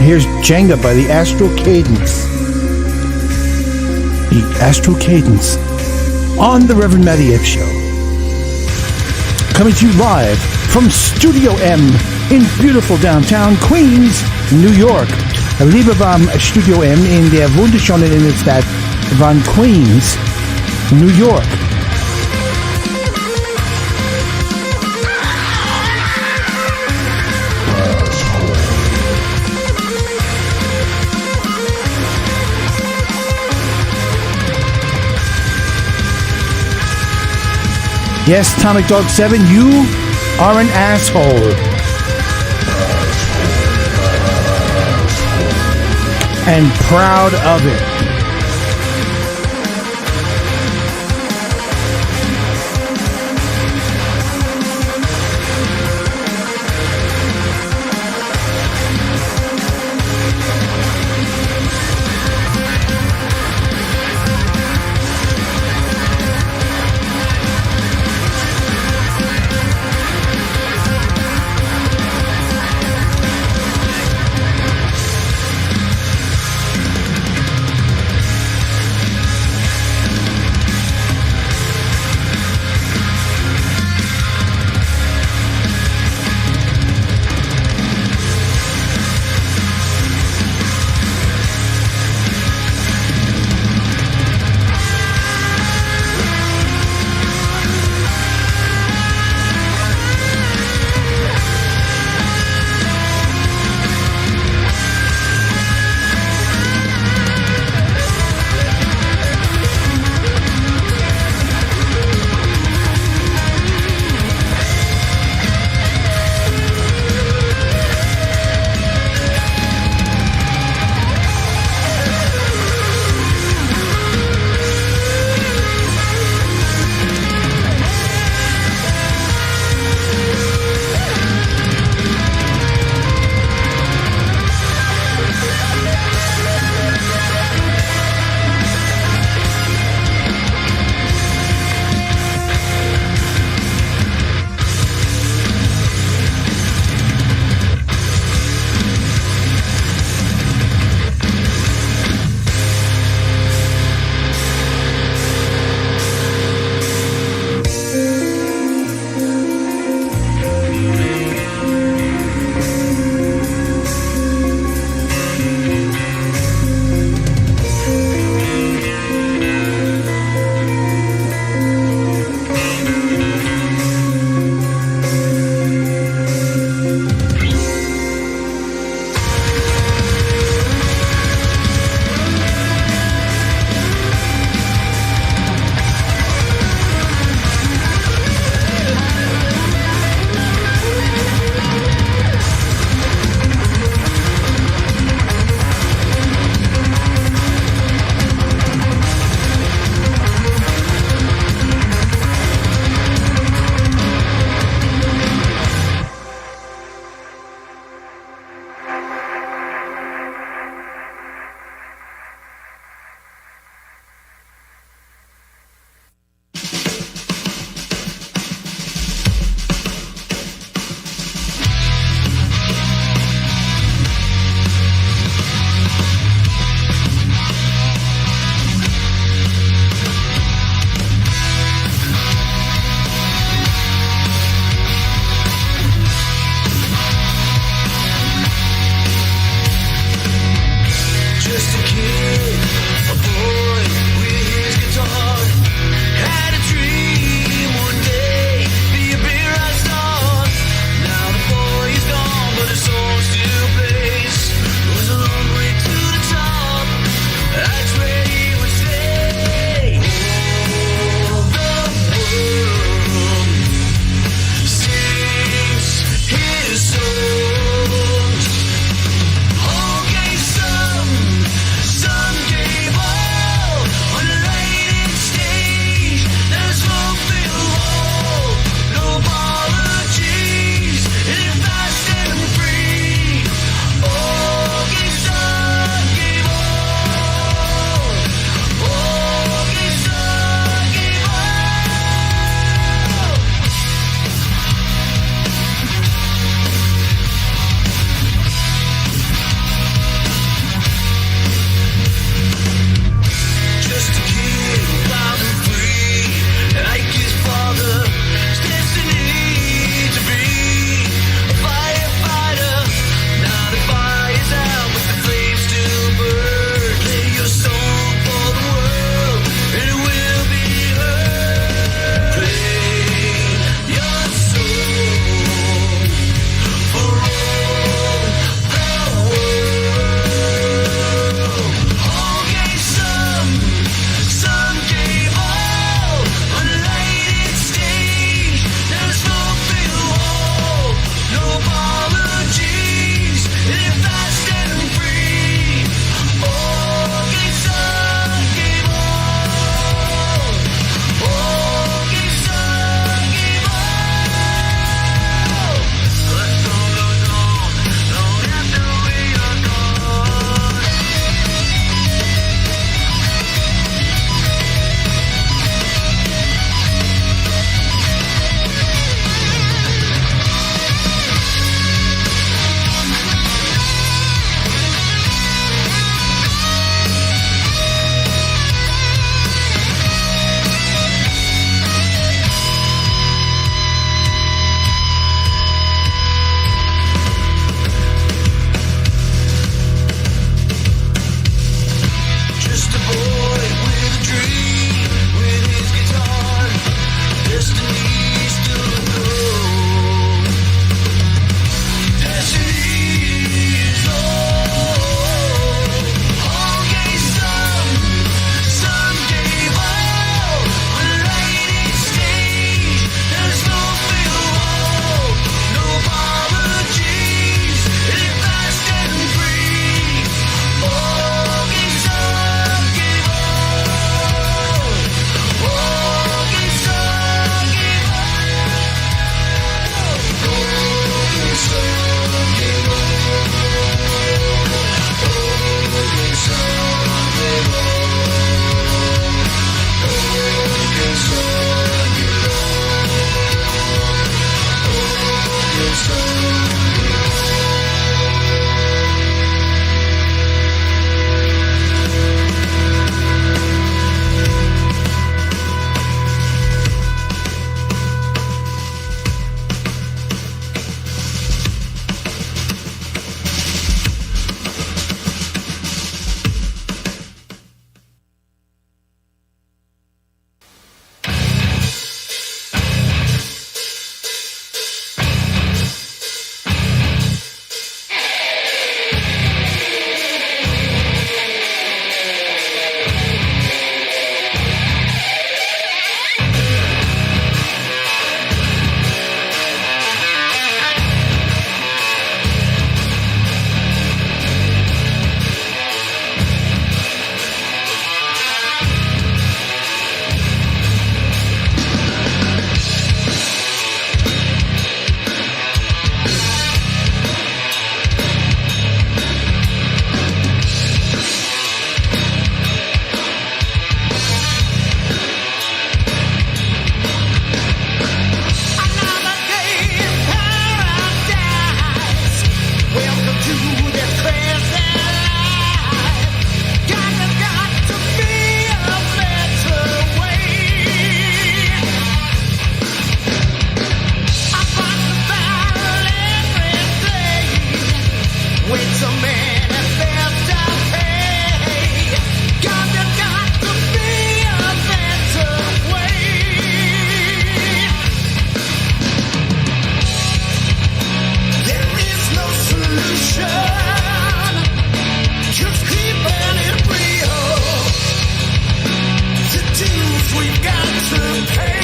Here's Jenga by the Astral Cadence. The Astral Cadence on the Reverend Matty Show. Coming to you live from Studio M in beautiful downtown Queens, New York. Liebe beim Studio M in der wunderschönen Innenstadt von Queens, New York. Yes, Atomic Dog 7, you are an asshole. And proud of it. just a boy with a dream, with his guitar, destiny still unknown. Destiny is all gave some gave all. The lighting stage, there's no farewell, no apologies, live fast and free. All gave some gave all. All gave some gave all. All gave some gave Another day in paradise. Welcome to the crazy life. Got to be a better way. I fight the battle every day. With so many bills to pay. Got to be a better way. There is no solution, just keeping it real. The dues we've got to pay.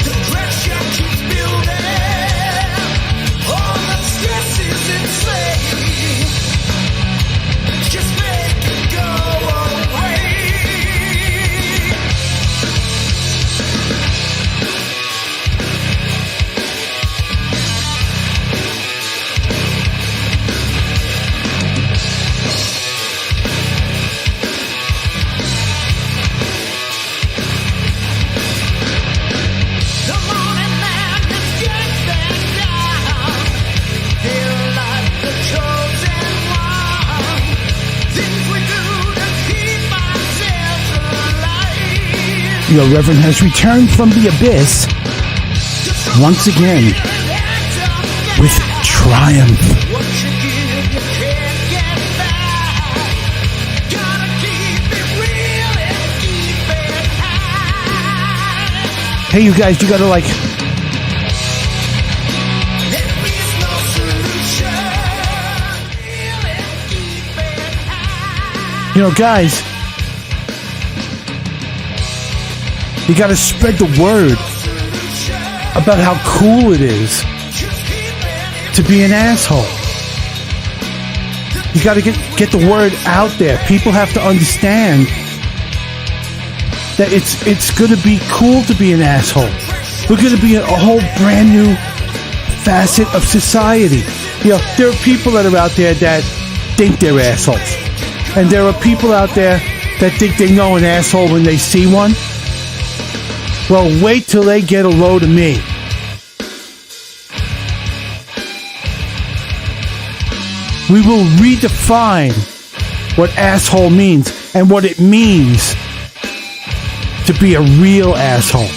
The pressure keeps building, all the stress is insane. Just make it go away. The morning man is getting down. Feel like the chosen one. Things we do to keep ourselves alive. Your Reverend has returned from the abyss once again with triumph. What you give, you can't get back. Gotta keep it real and keep it high. Hey, you guys, you gotta like, There is no solution. Real and keep it high. you know, guys, you gotta spread the word about how cool it is to be an asshole. You gotta get the word out there. People have to understand that it's gonna be cool to be an asshole. We're gonna be a whole brand new facet of society. You know, there are people that are out there that think they're assholes. And there are people out there that think they know an asshole when they see one. Well, wait till they get a load of me. We will redefine what asshole means and what it means to be a real asshole.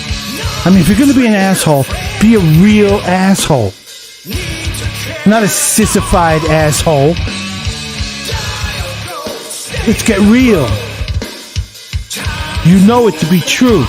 I mean, if you're going to be an asshole, be a real asshole. Need to care. not a sissified asshole. Let's get real. You know it to be true.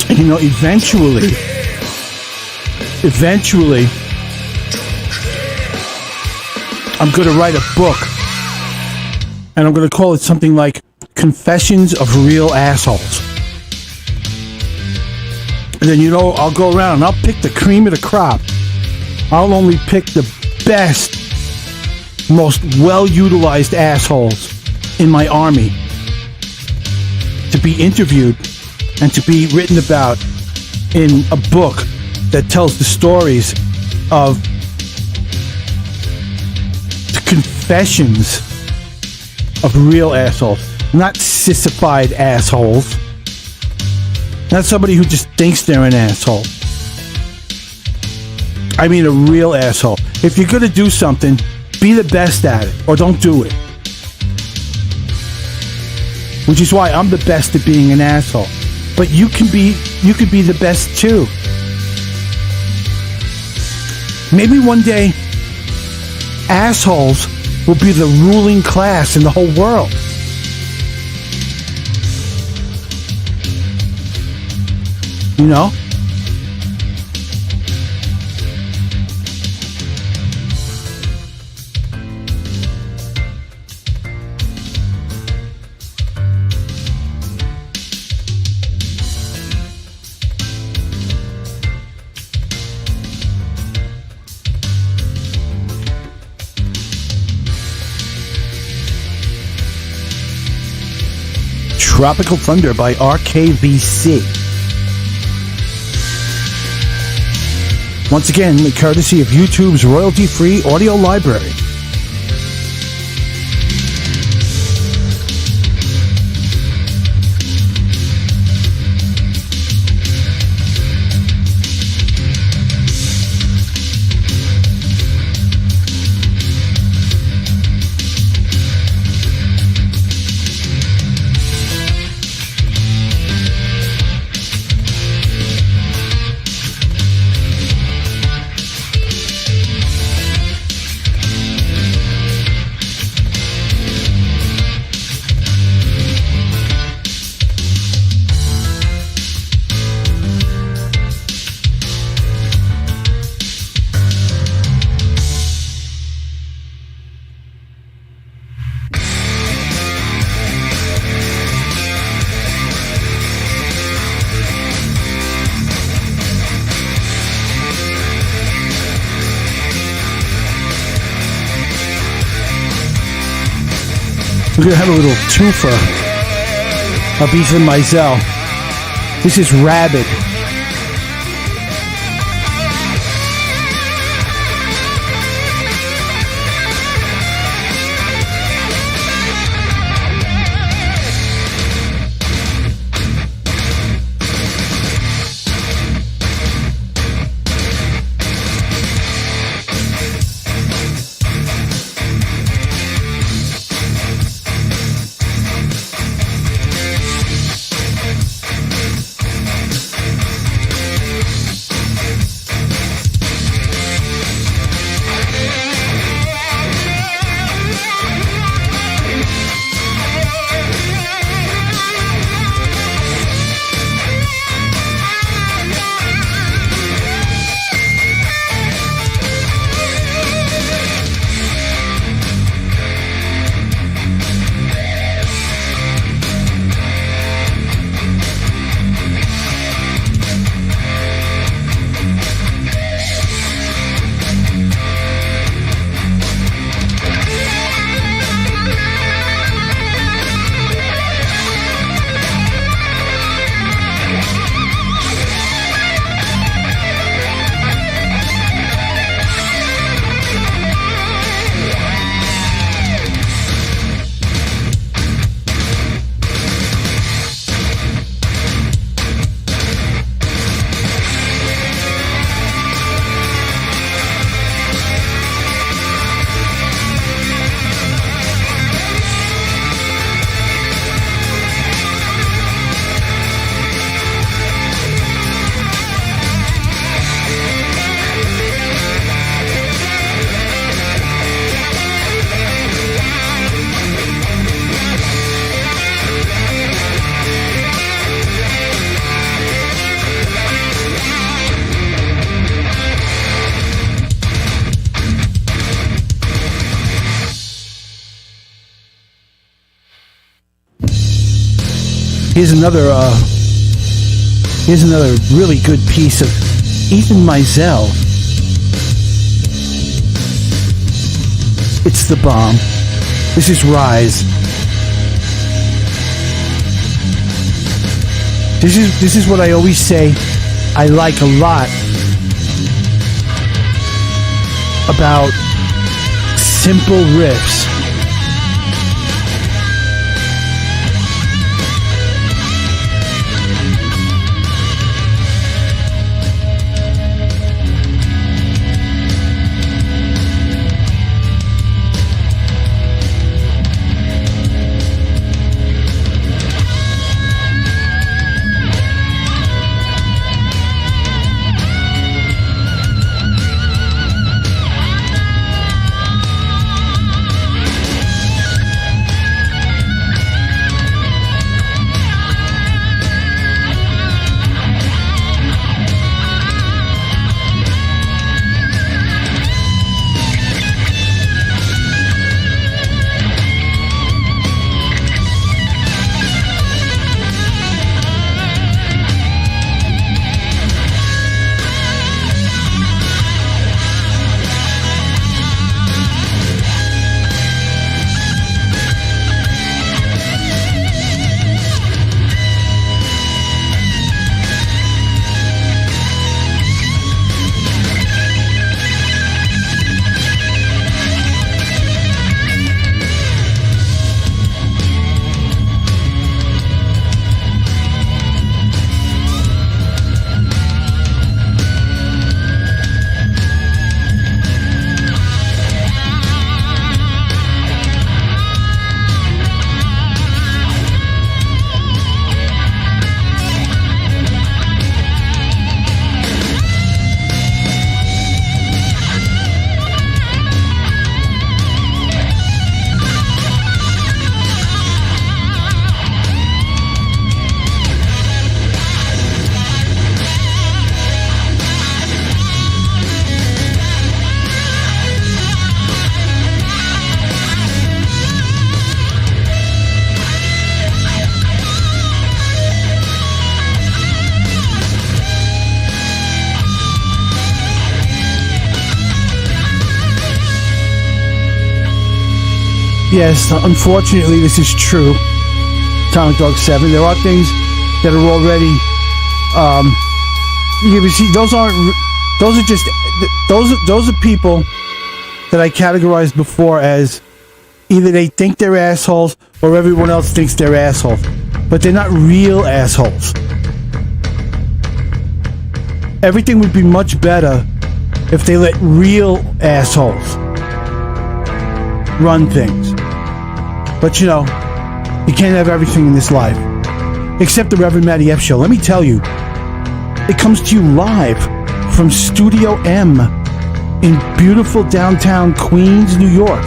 You know, eventually, I'm going to write a book, and I'm going to call it something like Confessions of Real Assholes. And then, you know, I'll go around and I'll pick the cream of the crop. I'll only pick the best, most well-utilized assholes in my army to be interviewed and to be written about in a book that tells the stories of the confessions of real assholes, not sissified assholes, not somebody who just thinks they're an asshole. I mean a real asshole. If you're gonna do something, be the best at it, or don't do it. Which is why I'm the best at being an asshole. But you could be the best too. Maybe one day, assholes will be the ruling class in the whole world. You know? Tropical Thunder by RKVC. Once again, courtesy of YouTube's royalty-free audio library. We're going to have a little twofer of Ethan Mizell. This is Rabid. Here's another really good piece of Ethan Mizell. It's the bomb. This is Rise. This is what I always say I like a lot about simple riffs. Yes, unfortunately, this is true. Atomic Dog 7. There are things that are already. You see, those are people that I categorized before as either they think they're assholes or everyone else thinks they're assholes, but they're not real assholes. Everything would be much better if they let real assholes run things. But you know, you can't have everything in this life. Except the Reverend Matty F show. Let me tell you, it comes to you live from Studio M in beautiful downtown Queens, New York.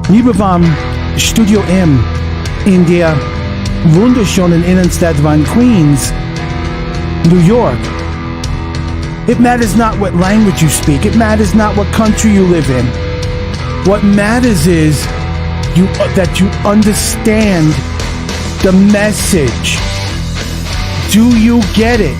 Liebe vom Studio M in der wunderschönen Innenstadt von Queens, New York. It matters not what language you speak. It matters not what country you live in. What matters is that you understand the message. Do you get it?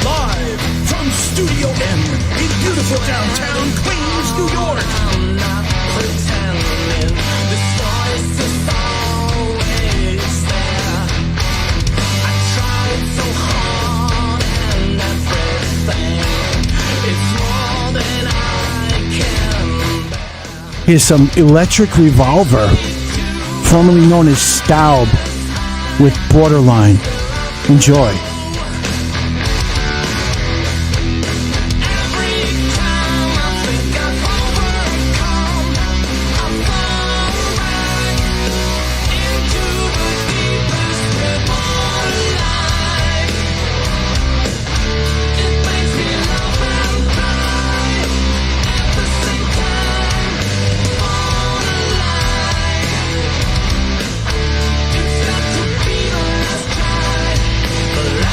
Live from Studio M in beautiful downtown Queens, New York. I'm not pretending this voice is always there. I tried so hard and everything is more than I can bear. Here's some Electric Revolver, formerly known as Staub, with Borderline. Enjoy. It's not to be the last try.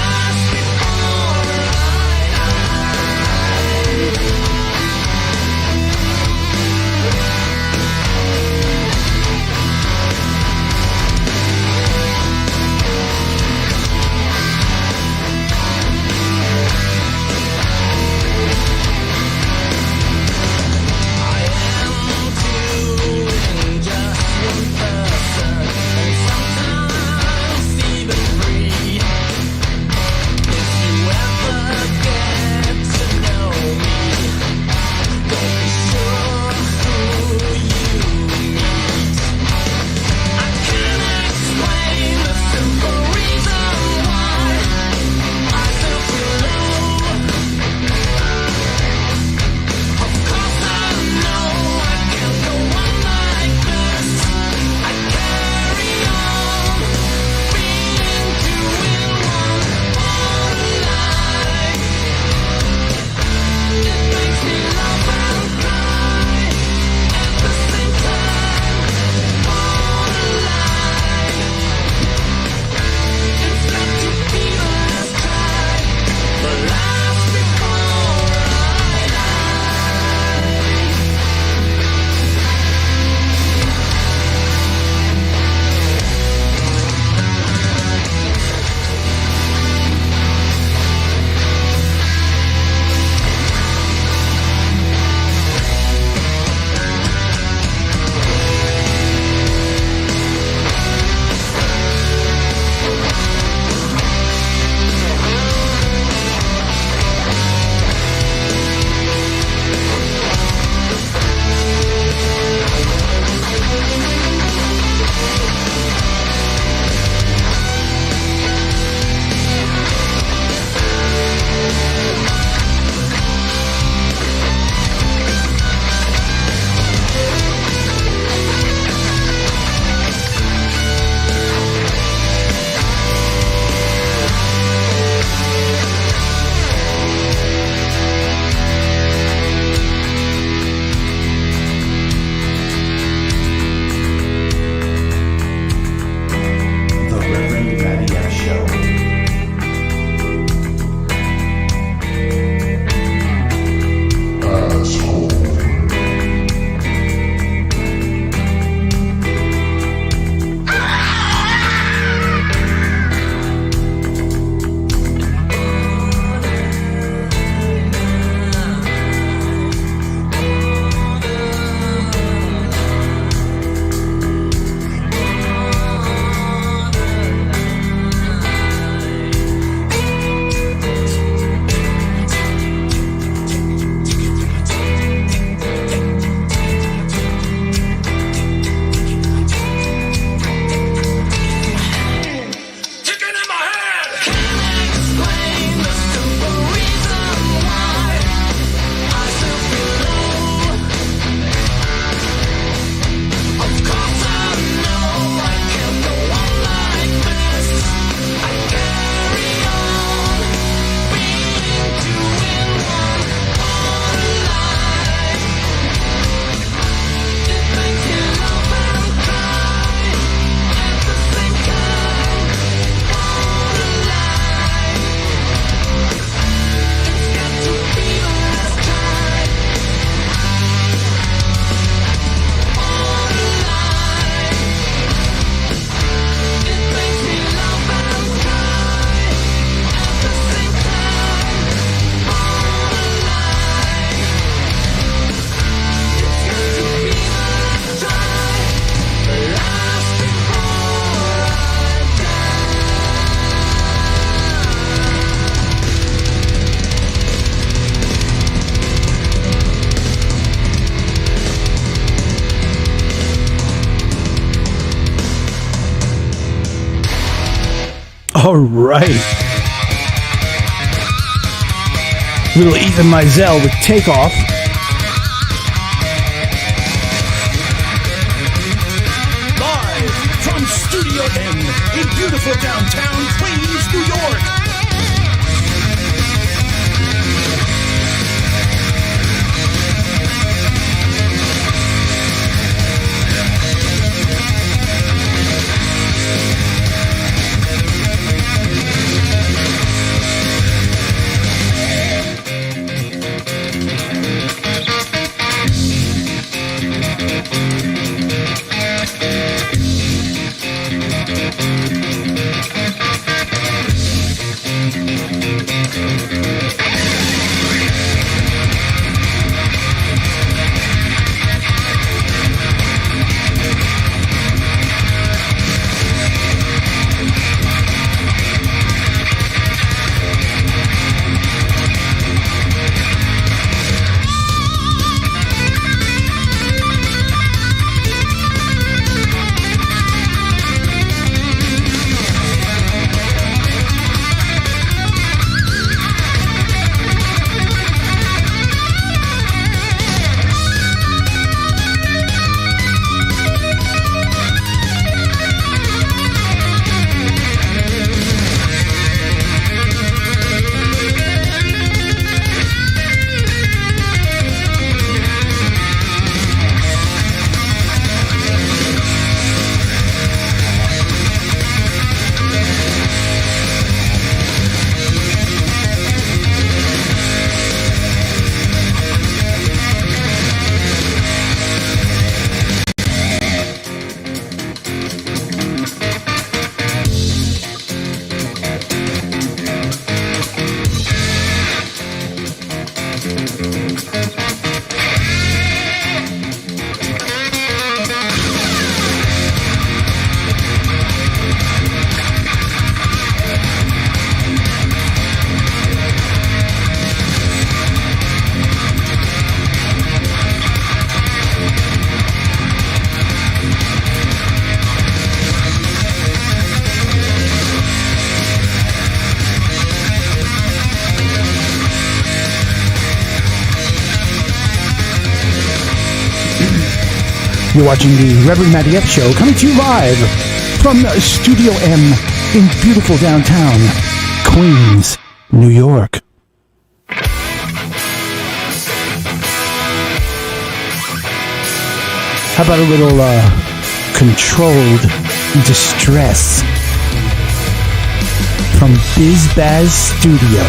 All right. Little Ethan Mizell with Takeoff. Live from Studio M in beautiful downtown Queens, New York. You're watching the Reverend Matty F Show, coming to you live from Studio M in beautiful downtown Queens, New York. How about a little controlled distress from BizBaz Studio?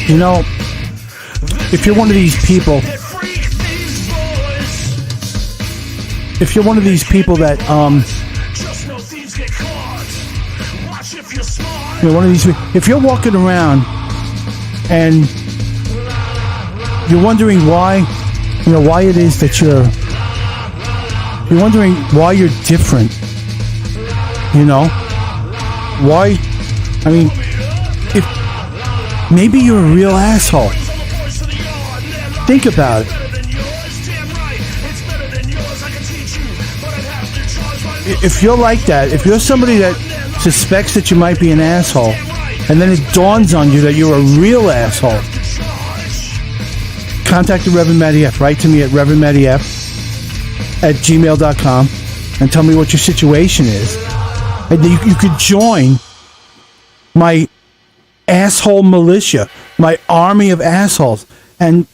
You know, if you're one of these people, that you're one of these, if you're walking around and you're wondering why it is that you're wondering why you're different, why, if maybe you're a real asshole. Think about it. If you're like that, if you're somebody that suspects that you might be an asshole, and then it dawns on you that you're a real asshole, contact the Reverend Matty F. Write to me at reverendmattyf@gmail.com and tell me what your situation is. And you could join my asshole militia, my army of assholes, and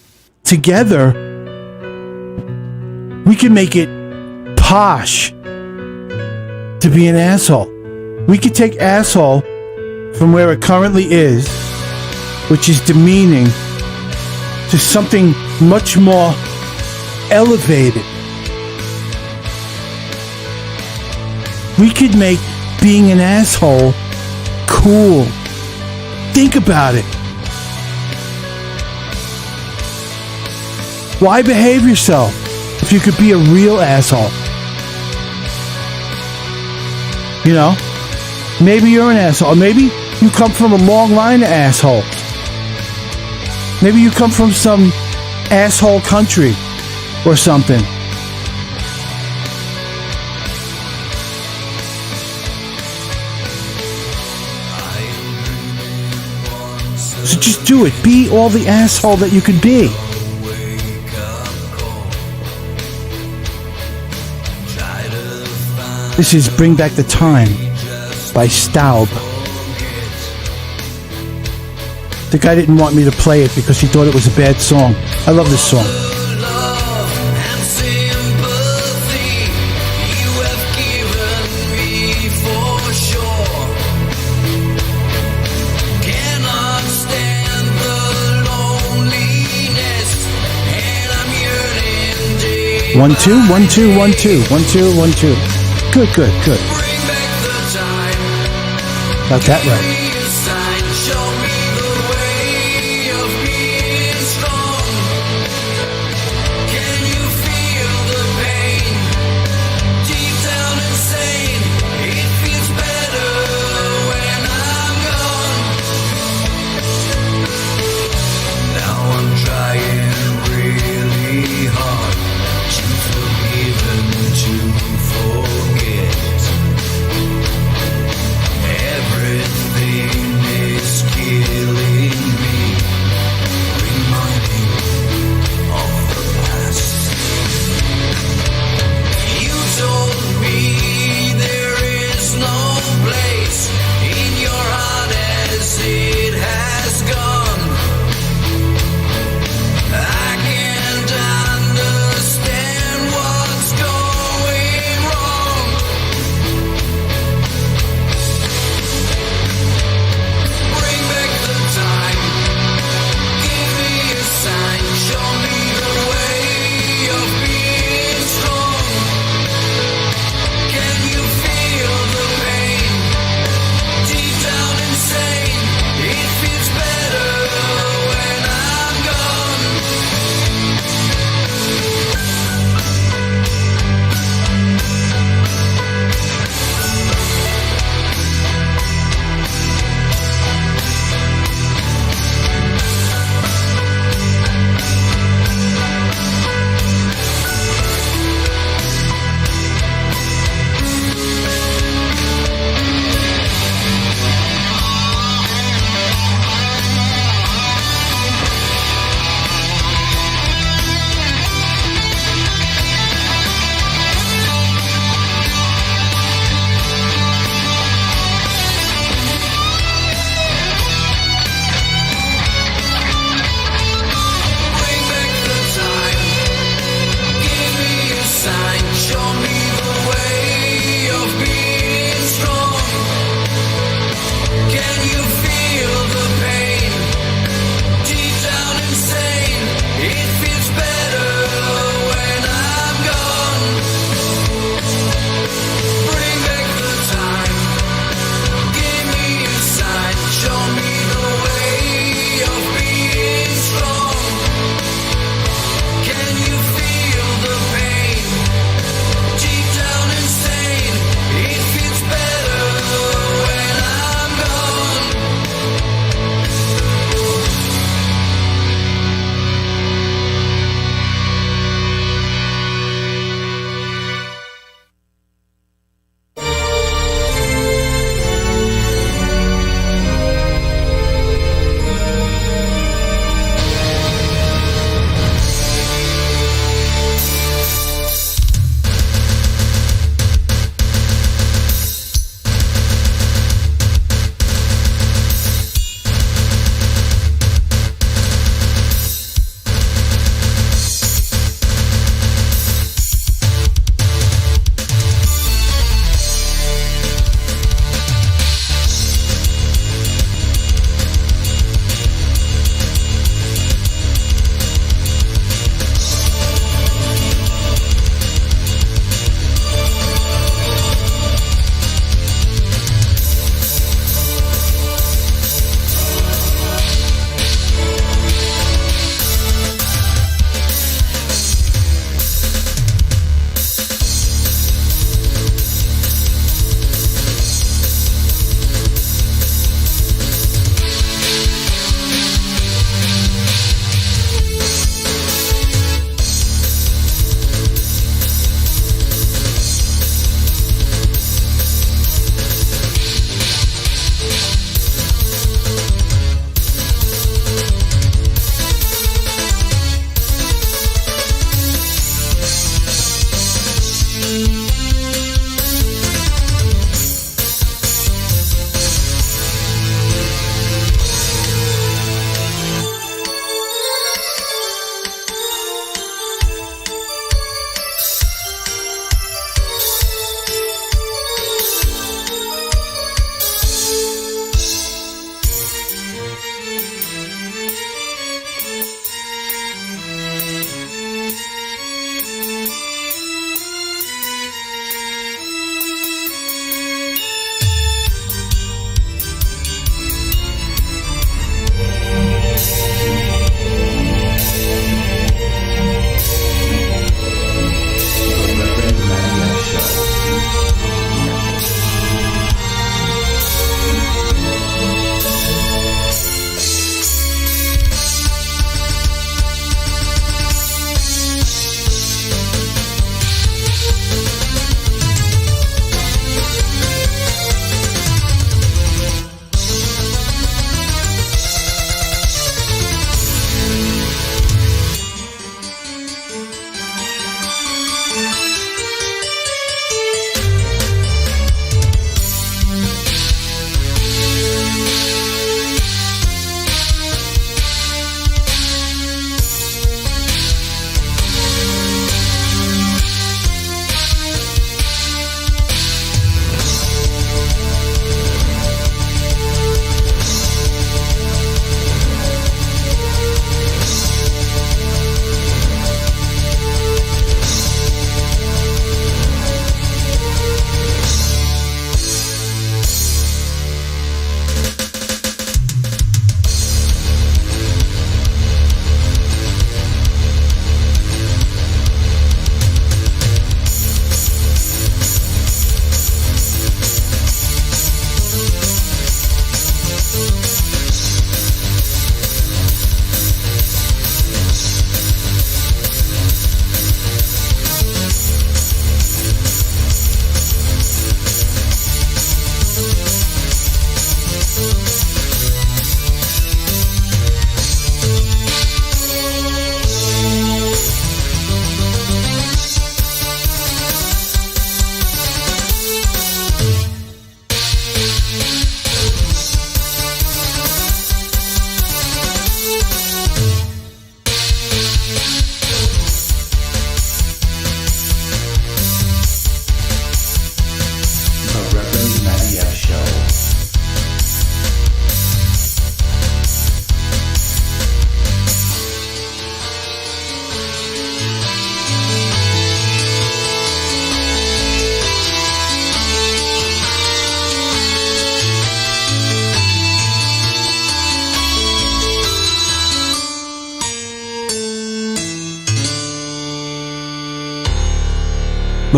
together we can make it posh to be an asshole. We could take asshole from where it currently is, which is demeaning, to something much more elevated. We could make being an asshole cool. Think about it. Why behave yourself if you could be a real asshole? Maybe you're an asshole. Or maybe you come from a long line of assholes. Maybe you come from some asshole country or something. So just do it. Be all the asshole that you could be. This is Bring Back the Time by Staub. The guy didn't want me to play it because he thought it was a bad song. I love this song. One, two, 1, 2, 1, 2, 1, 2, 1, 2. Good. Got that right. Everything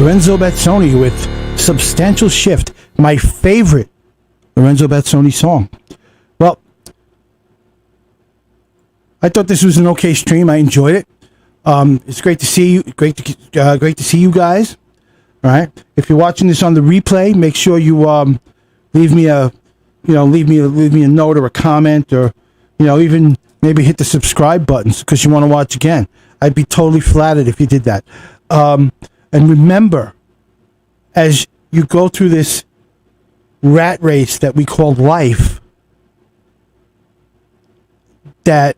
Lorenzo Bazzoni with Substantial Shift, my favorite Lorenzo Bazzoni song. Well, I thought this was an okay stream. I enjoyed it. It's great to see you. Great to see you guys. All right. If you're watching this on the replay, make sure you leave me a note or a comment, or even maybe hit the subscribe buttons because you want to watch again. I'd be totally flattered if you did that. And remember, as you go through this rat race that we call life, that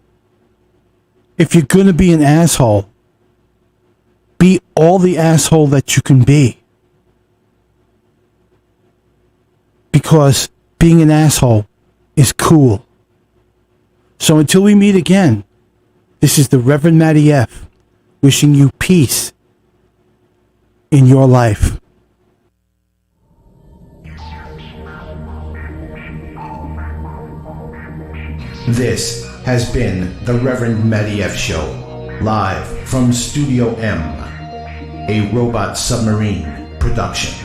if you're going to be an asshole, be all the asshole that you can be. Because being an asshole is cool. So until we meet again, this is the Reverend Matty F, wishing you peace in your life. This has been the Reverend Matty F Show, live from Studio M, a Robot Submarine production.